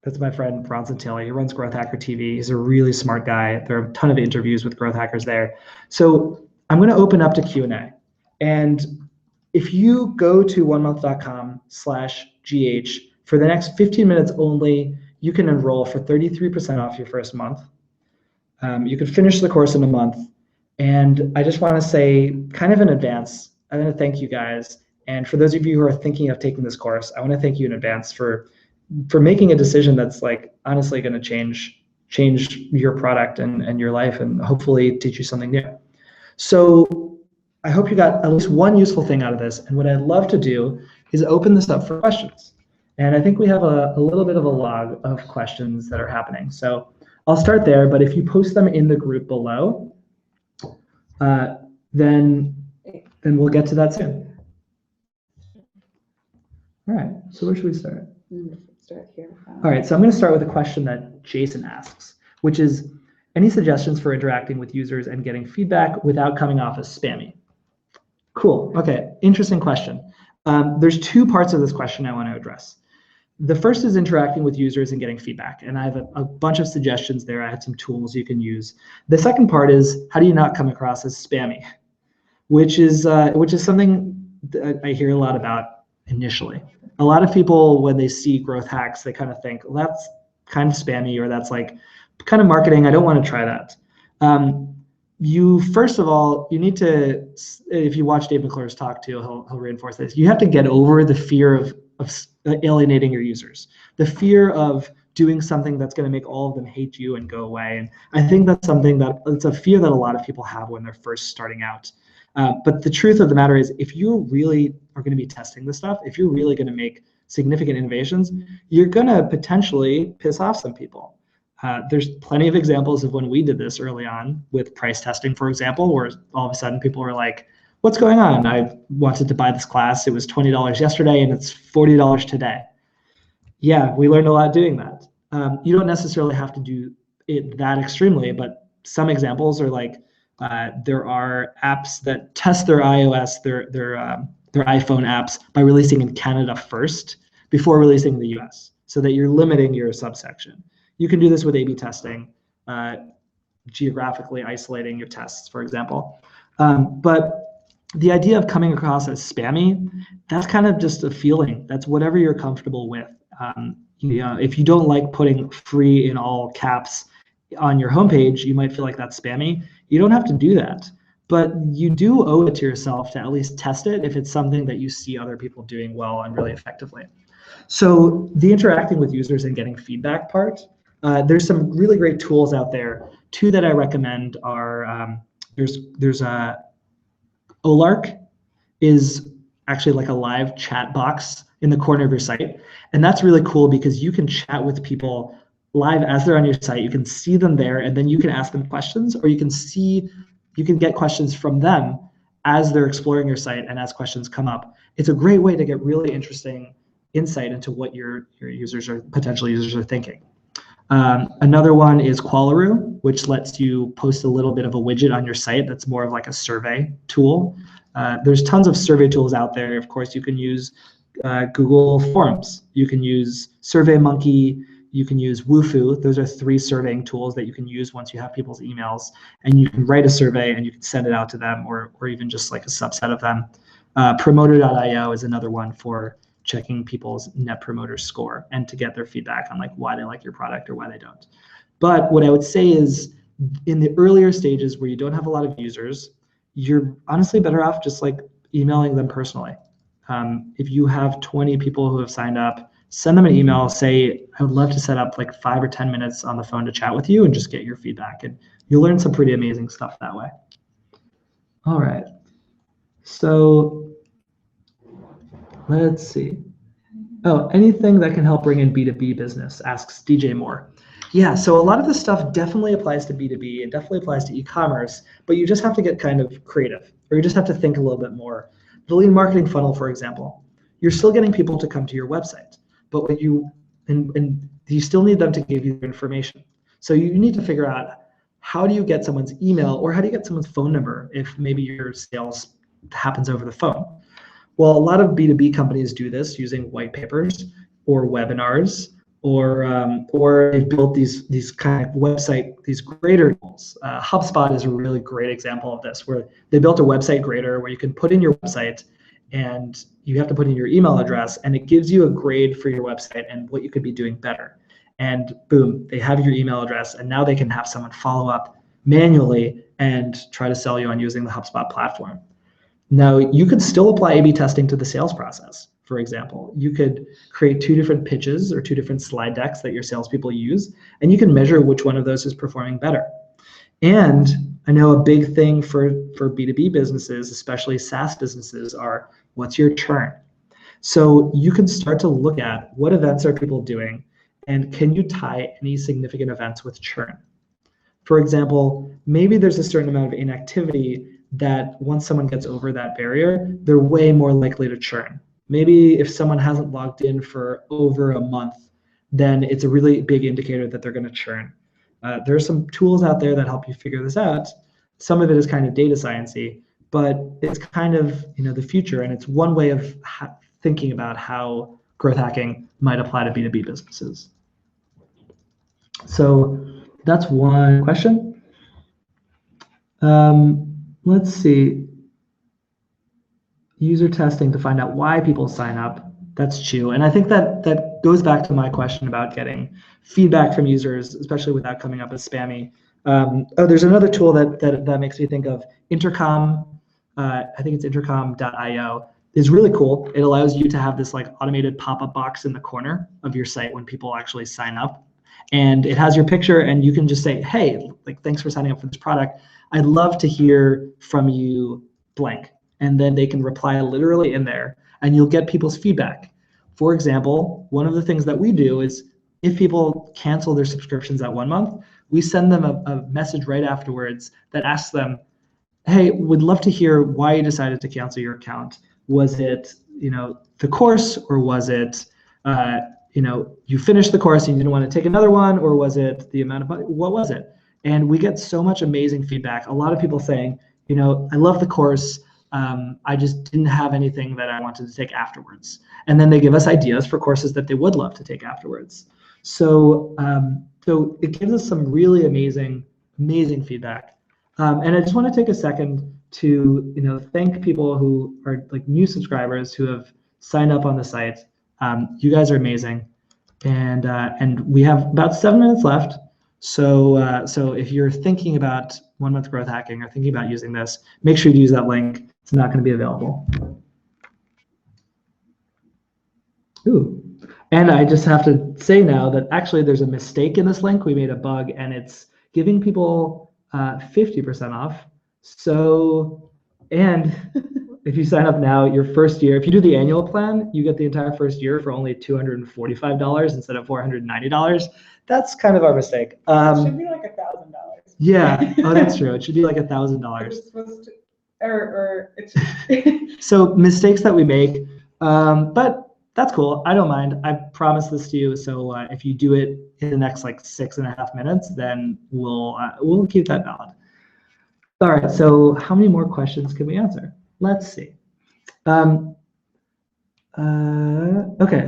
That's my friend Bronson Taylor. He runs Growth Hacker TV. He's a really smart guy. There are a ton of interviews with growth hackers there. So I'm going to open up to Q&A. And if you go to onemonth.com/GH for the next 15 minutes only, you can enroll for 33% off your first month. You can finish the course in a month. And I just want to say, kind of in advance, I want to thank you guys. And for those of you who are thinking of taking this course, I want to thank you in advance for making a decision that's like honestly going to change your product and your life, and hopefully teach you something new. So I hope you got at least one useful thing out of this. And what I'd love to do is open this up for questions. And I think we have a little bit of a log of questions that are happening. So I'll start there, but if you post them in the group below, then we'll get to that soon. All right, so where should we start? Start here. All right, so I'm going to start with a question that Jason asks, which is, any suggestions for interacting with users and getting feedback without coming off as spammy? Cool. Okay, interesting question. There's 2 parts of this question I want to address. The first is interacting with users and getting feedback, and I have a bunch of suggestions there. I have some tools you can use. The second part is, how do you not come across as spammy, which is something that I hear a lot about initially. A lot of people, when they see growth hacks, they kind of think, well, that's kind of spammy, or that's like kind of marketing. I don't want to try that. First of all, you need to, if you watch Dave McClure's talk too, he'll reinforce this. You have to get over the fear of alienating your users, the fear of doing something that's going to make all of them hate you and go away. And I think that's it's a fear that a lot of people have when they're first starting out. But the truth of the matter is, if you really are going to be testing this stuff, if you're really going to make significant innovations, you're going to potentially piss off some people. There's plenty of examples of when we did this early on with price testing, for example, where all of a sudden people were like, what's going on? I wanted to buy this class. It was $20 yesterday and it's $40 today. Yeah, we learned a lot doing that. You don't necessarily have to do it that extremely, but some examples are like, there are apps that test their iOS, their iPhone apps by releasing in Canada first before releasing in the US, so that you're limiting your subsection. You can do this with A/B testing, geographically isolating your tests, for example. But the idea of coming across as spammy, that's kind of just a feeling. That's whatever you're comfortable with. If you don't like putting free in all caps on your homepage, you might feel like that's spammy. You don't have to do that, but you do owe it to yourself to at least test it if it's something that you see other people doing well and really effectively. So the interacting with users and getting feedback part, there's some really great tools out there. 2 that I recommend are, there's Olark is actually like a live chat box in the corner of your site. And that's really cool because you can chat with people live as they're on your site. You can see them there, and then you can ask them questions, or you can get questions from them as they're exploring your site and as questions come up. It's a great way to get really interesting insight into what your potential users are thinking. Another one is Qualaroo, which lets you post a little bit of a widget on your site that's more of like a survey tool. There's tons of survey tools out there. Of course, you can use Google Forms. You can use SurveyMonkey. You can use Wufoo. Those are 3 surveying tools that you can use once you have people's emails. And you can write a survey and you can send it out to them, or even just like a subset of them. Promoter.io is another one for checking people's net promoter score and to get their feedback on like why they like your product or why they don't. But what I would say is, in the earlier stages where you don't have a lot of users, you're honestly better off just like emailing them personally. If you have 20 people who have signed up, send them an email, say, I would love to set up like 5 or 10 minutes on the phone to chat with you and just get your feedback. And you'll learn some pretty amazing stuff that way. All right. So let's see. Oh, anything that can help bring in B2B business, asks DJ Moore. Yeah, so a lot of this stuff definitely applies to B2B. It definitely applies to e-commerce, but you just have to get kind of creative, or you just have to think a little bit more. The lead marketing funnel, for example, you're still getting people to come to your website, but what and you still need them to give you information. So you need to figure out, how do you get someone's email, or how do you get someone's phone number if maybe your sales happens over the phone? Well, a lot of B2B companies do this using white papers or webinars, or they've built these kind of these grader tools. HubSpot is a really great example of this, where they built a website grader where you can put in your website and you have to put in your email address, and it gives you a grade for your website and what you could be doing better. And boom, they have your email address, and now they can have someone follow up manually and try to sell you on using the HubSpot platform. Now, you could still apply A/B testing to the sales process. For example, you could create 2 different pitches or 2 different slide decks that your salespeople use, and you can measure which one of those is performing better. And I know a big thing for B2B businesses, especially SaaS businesses, are, what's your churn? So you can start to look at what events are people doing, and can you tie any significant events with churn? For example, maybe there's a certain amount of inactivity that once someone gets over that barrier, they're way more likely to churn. Maybe if someone hasn't logged in for over a month, then it's a really big indicator that they're going to churn. There are some tools out there that help you figure this out. Some of it is kind of data science-y, but it's kind of the future, and it's one way of thinking about how growth hacking might apply to B2B businesses. So that's one question. Let's see. User testing to find out why people sign up. That's Chew. And I think that goes back to my question about getting feedback from users, especially without coming up as spammy. There's another tool that makes me think of Intercom. I think it's intercom.io. Is really cool. It allows you to have this like automated pop-up box in the corner of your site when people actually sign up. And it has your picture, and you can just say, hey, like, thanks for signing up for this product. I'd love to hear from you blank. And then they can reply literally in there, and you'll get people's feedback. For example, one of the things that we do is, if people cancel their subscriptions at 1 month, we send them a message right afterwards that asks them, hey, would love to hear why you decided to cancel your account. Was it the course, or was it you finished the course and you didn't want to take another one, or was it the amount of money? What was it? And we get so much amazing feedback. A lot of people saying, I love the course. I just didn't have anything that I wanted to take afterwards. And then they give us ideas for courses that they would love to take afterwards. So it gives us some really amazing feedback. And I just want to take a second to thank people who are like new subscribers who have signed up on the site. You guys are amazing, and we have about 7 minutes left. So if you're thinking about 1 month growth hacking or thinking about using this, make sure you use that link. It's not going to be available. Ooh. And I just have to say now that actually there's a mistake in this link. We made a bug, and it's giving people 50% off. So, and if you sign up now, your first year, if you do the annual plan, you get the entire first year for only $245 instead of $490. That's kind of our mistake. It should be like $1,000. Yeah, oh, that's true. It should be like $1,000. It's supposed to, or it's. So mistakes that we make, but that's cool. I don't mind. I promised this to you. So if you do it in the next like 6.5 minutes, then we'll keep that valid. All right. So how many more questions can we answer? Let's see. Okay.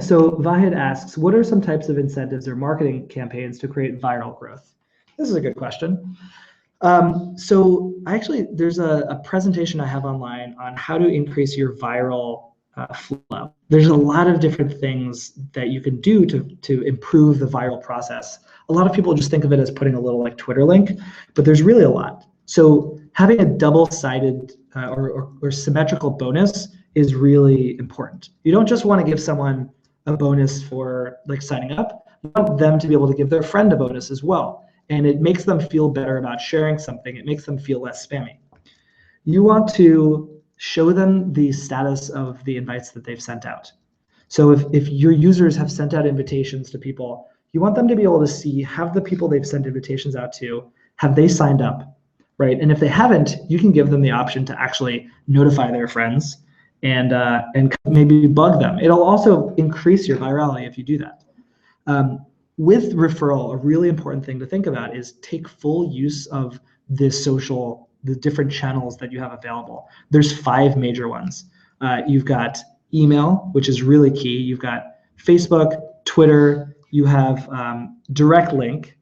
So Vahid asks, what are some types of incentives or marketing campaigns to create viral growth? This is a good question. So there's a presentation I have online on how to increase your viral flow. There's a lot of different things that you can do to improve the viral process. A lot of people just think of it as putting a little like Twitter link, but there's really a lot. So having a double-sided or symmetrical bonus is really important. You don't just want to give someone a bonus for like signing up. You want them to be able to give their friend a bonus as well. And it makes them feel better about sharing something. It makes them feel less spammy. You want to show them the status of the invites that they've sent out. So if your users have sent out invitations to people You want them to be able to see, have the people they've sent invitations out to, have they signed up, right? And if they haven't, you can give them the option to actually notify their friends and maybe bug them. It'll also increase your virality if you do that. With referral, a really important thing to think about is take full use of the different channels that you have available. There's 5 major ones. You've got email, which is really key. You've got Facebook, Twitter, you have direct link,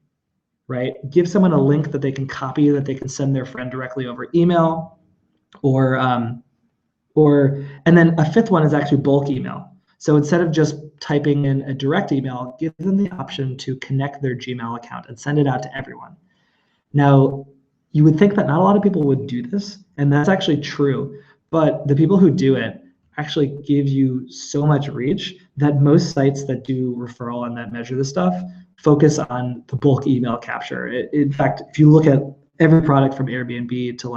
right? Give someone a link that they can copy, that they can send their friend directly over email, and then a 5th one is actually bulk email. So instead of just typing in a direct email, give them the option to connect their Gmail account and send it out to everyone. Now, you would think that not a lot of people would do this, and that's actually true, but the people who do it actually give you so much reach that most sites that do referral and that measure this stuff focus on the bulk email capture. In fact, if you look at every product from Airbnb to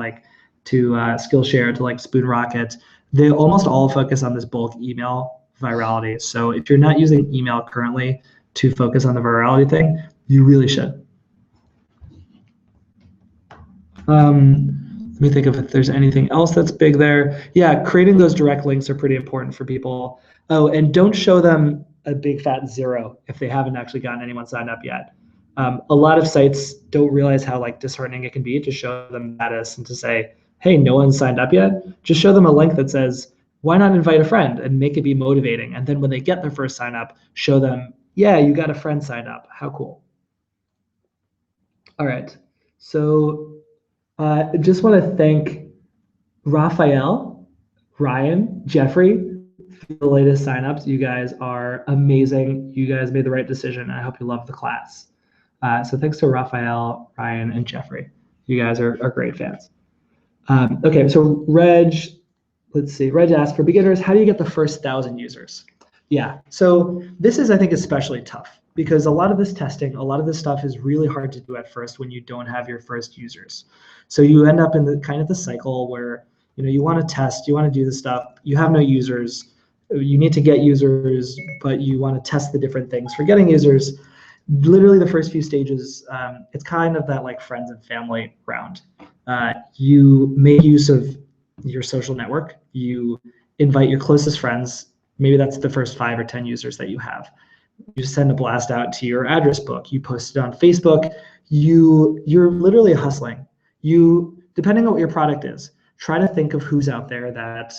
Skillshare to SpoonRocket, they almost all focus on this bulk email virality. So if you're not using email currently to focus on the virality thing, you really should. Let me think if there's anything else that's big there. Yeah, creating those direct links are pretty important for people. Oh, and don't show them a big fat 0 if they haven't actually gotten anyone signed up yet. A lot of sites don't realize how disheartening it can be to show them status and to say, hey, no one's signed up yet. Just show them a link that says, why not invite a friend, and make it be motivating. And then when they get their first sign up, show them, yeah, you got a friend signed up. How cool. All right, so just want to thank Raphael, Ryan, Jeffrey for the latest signups. You guys are amazing. You guys made the right decision. I hope you love the class. So thanks to Raphael, Ryan, and Jeffrey. You guys are great fans. Okay, so Reg asked, for beginners, how do you get the first 1,000 users? Yeah, so this is, I think, especially tough because a lot of this testing, a lot of this stuff is really hard to do at first when you don't have your first users. So you end up in the kind of the cycle where you want to test, you want to do this stuff, you have no users, you need to get users, but you want to test the different things for getting users. Literally the first few stages, it's kind of that friends and family round. You make use of your social network, you invite your closest friends, maybe that's the first 5 or 10 users that you have. You send a blast out to your address book, you post it on Facebook, you're literally hustling. Depending on what your product is, try to think of who's out there that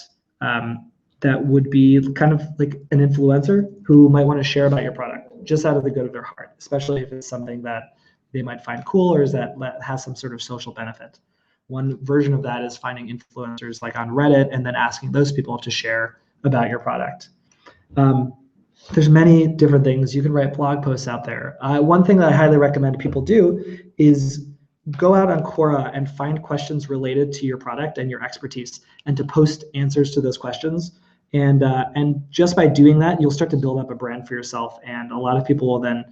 would be kind of like an influencer who might want to share about your product just out of the good of their heart, especially if it's something that they might find cool or that has some sort of social benefit. One version of that is finding influencers on Reddit and then asking those people to share about your product. There's many different things. You can write blog posts out there. One thing that I highly recommend people do is go out on Quora and find questions related to your product and your expertise and to post answers to those questions. And just by doing that, you'll start to build up a brand for yourself. And a lot of people will then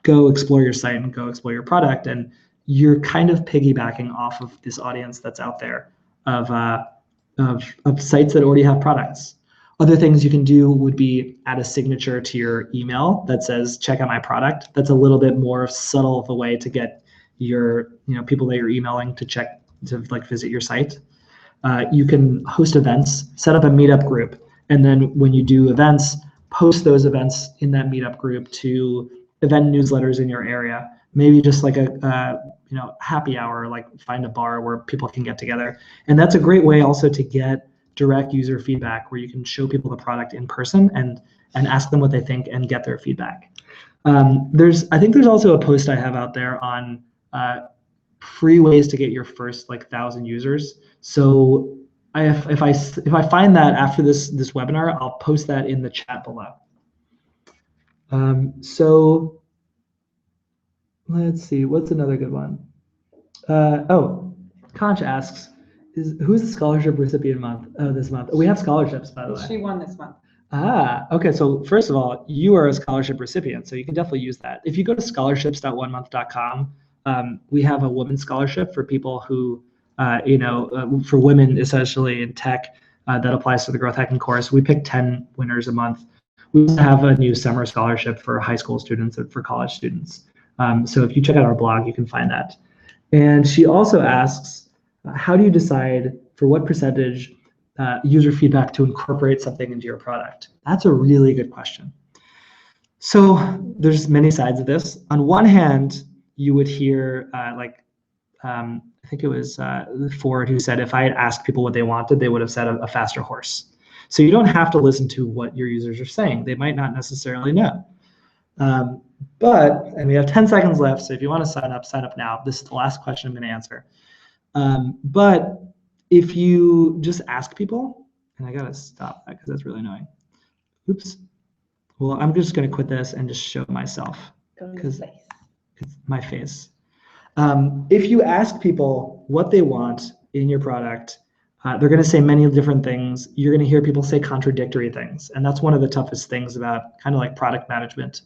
go explore your site and go explore your product. And you're kind of piggybacking off of this audience that's out there of sites that already have products. Other things you can do would be add a signature to your email that says, check out my product. That's a little bit more subtle of a way to get your people that you're emailing to visit your site. You can host events, set up a meetup group, and then when you do events, post those events in that meetup group to event newsletters in your area. Maybe just a happy hour, find a bar where people can get together. And that's a great way also to get direct user feedback where you can show people the product in person and ask them what they think and get their feedback. I think there's also a post I have out there on free ways to get your first 1,000 users. So if I find that after this webinar, I'll post that in the chat below. So let's see, what's another good one? Conch asks, who's the scholarship recipient this month? We have scholarships, by the way. She won this month. Okay, so first of all, you are a scholarship recipient, so you can definitely use that. If you go to scholarships.onemonth.com, we have a women's scholarship for people who, for women essentially in tech that applies to the growth hacking course. We pick 10 winners a month. We also have a new summer scholarship for high school students and for college students. So if you check out our blog, you can find that. And she also asks, how do you decide for what percentage user feedback to incorporate something into your product? That's a really good question. So there's many sides of this. On one hand, you would hear I think it was Ford who said, if I had asked people what they wanted, they would have said a faster horse. So you don't have to listen to what your users are saying. They might not necessarily know. And we have 10 seconds left, so if you want to sign up now. This is the last question I'm going to answer. But if you just ask people, and I got to stop that because that's really annoying. Oops. Well, I'm just going to quit this and just show myself. Because it's my face. If you ask people what they want in your product, they're going to say many different things. You're going to hear people say contradictory things. And that's one of the toughest things about kind of like product management.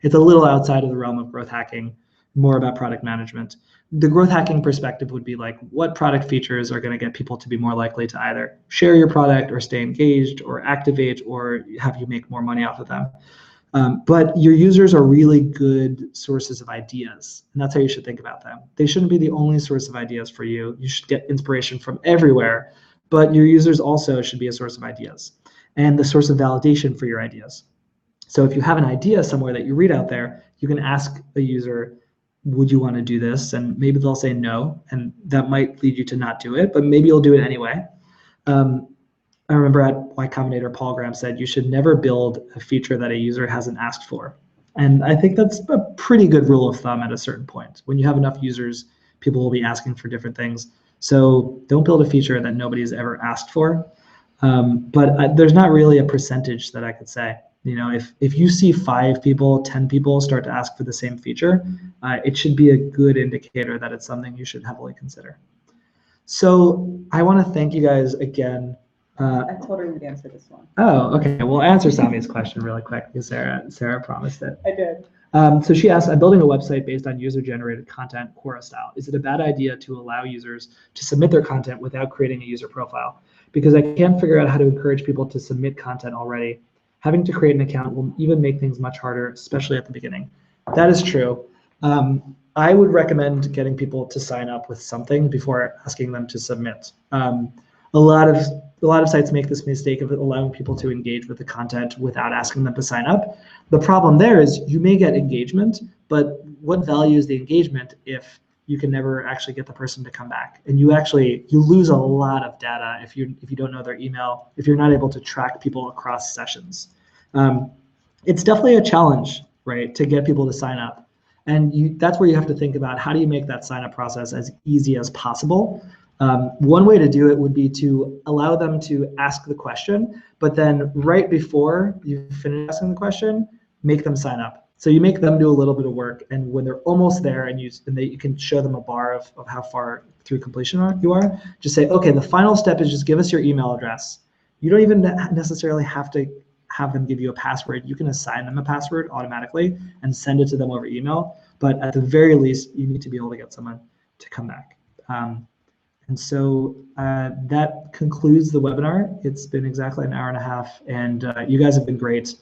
It's a little outside of the realm of growth hacking, more about product management. The growth hacking perspective would be like, what product features are going to get people to be more likely to either share your product or stay engaged or activate or have you make more money off of them. But your users are really good sources of ideas, and that's how you should think about them. They shouldn't be the only source of ideas for you. You should get inspiration from everywhere, but your users also should be a source of ideas and the source of validation for your ideas. So if you have an idea somewhere that you read out there, you can ask a user, would you want to do this? And maybe they'll say no, and that might lead you to not do it, but maybe you'll do it anyway. I remember at Y Combinator, Paul Graham said, you should never build a feature that a user hasn't asked for. And I think that's a pretty good rule of thumb at a certain point. When you have enough users, people will be asking for different things. So don't build a feature that nobody's ever asked for. But there's not really a percentage that I could say. You know, if you see 5 people, 10 people start to ask for the same feature, it should be a good indicator that it's something you should heavily consider. So I want to thank you guys again. I told her we'd answer this one. Oh, okay. We'll answer Sami's question really quick because Sarah promised it. I did. So she asked, I'm building a website based on user-generated content, Quora style. Is it a bad idea to allow users to submit their content without creating a user profile? Because I can't figure out how to encourage people to submit content already. Having to create an account will even make things much harder, especially at the beginning. That is true. I would recommend getting people to sign up with something before asking them to submit. A lot of sites make this mistake of allowing people to engage with the content without asking them to sign up. The problem there is you may get engagement, but what value is the engagement if you can never actually get the person to come back? And you lose a lot of data if you don't know their email, if you're not able to track people across sessions. It's definitely a challenge, right, to get people to sign up. And that's where you have to think about how do you make that sign up process as easy as possible. One way to do it would be to allow them to ask the question, but then right before you finish asking the question, make them sign up. So you make them do a little bit of work, and when they're almost there and you can show them a bar of how far through completion you are, just say, okay, the final step is just give us your email address. You don't even necessarily have to have them give you a password. You can assign them a password automatically and send it to them over email, but at the very least, you need to be able to get someone to come back. And so that concludes the webinar. It's been exactly an hour and a half, and you guys have been great.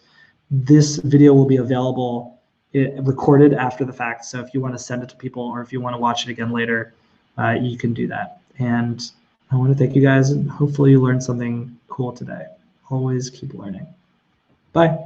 This video will be available recorded after the fact, so if you want to send it to people or if you want to watch it again later, you can do that. And I want to thank you guys, and hopefully you learned something cool today. Always keep learning. Bye.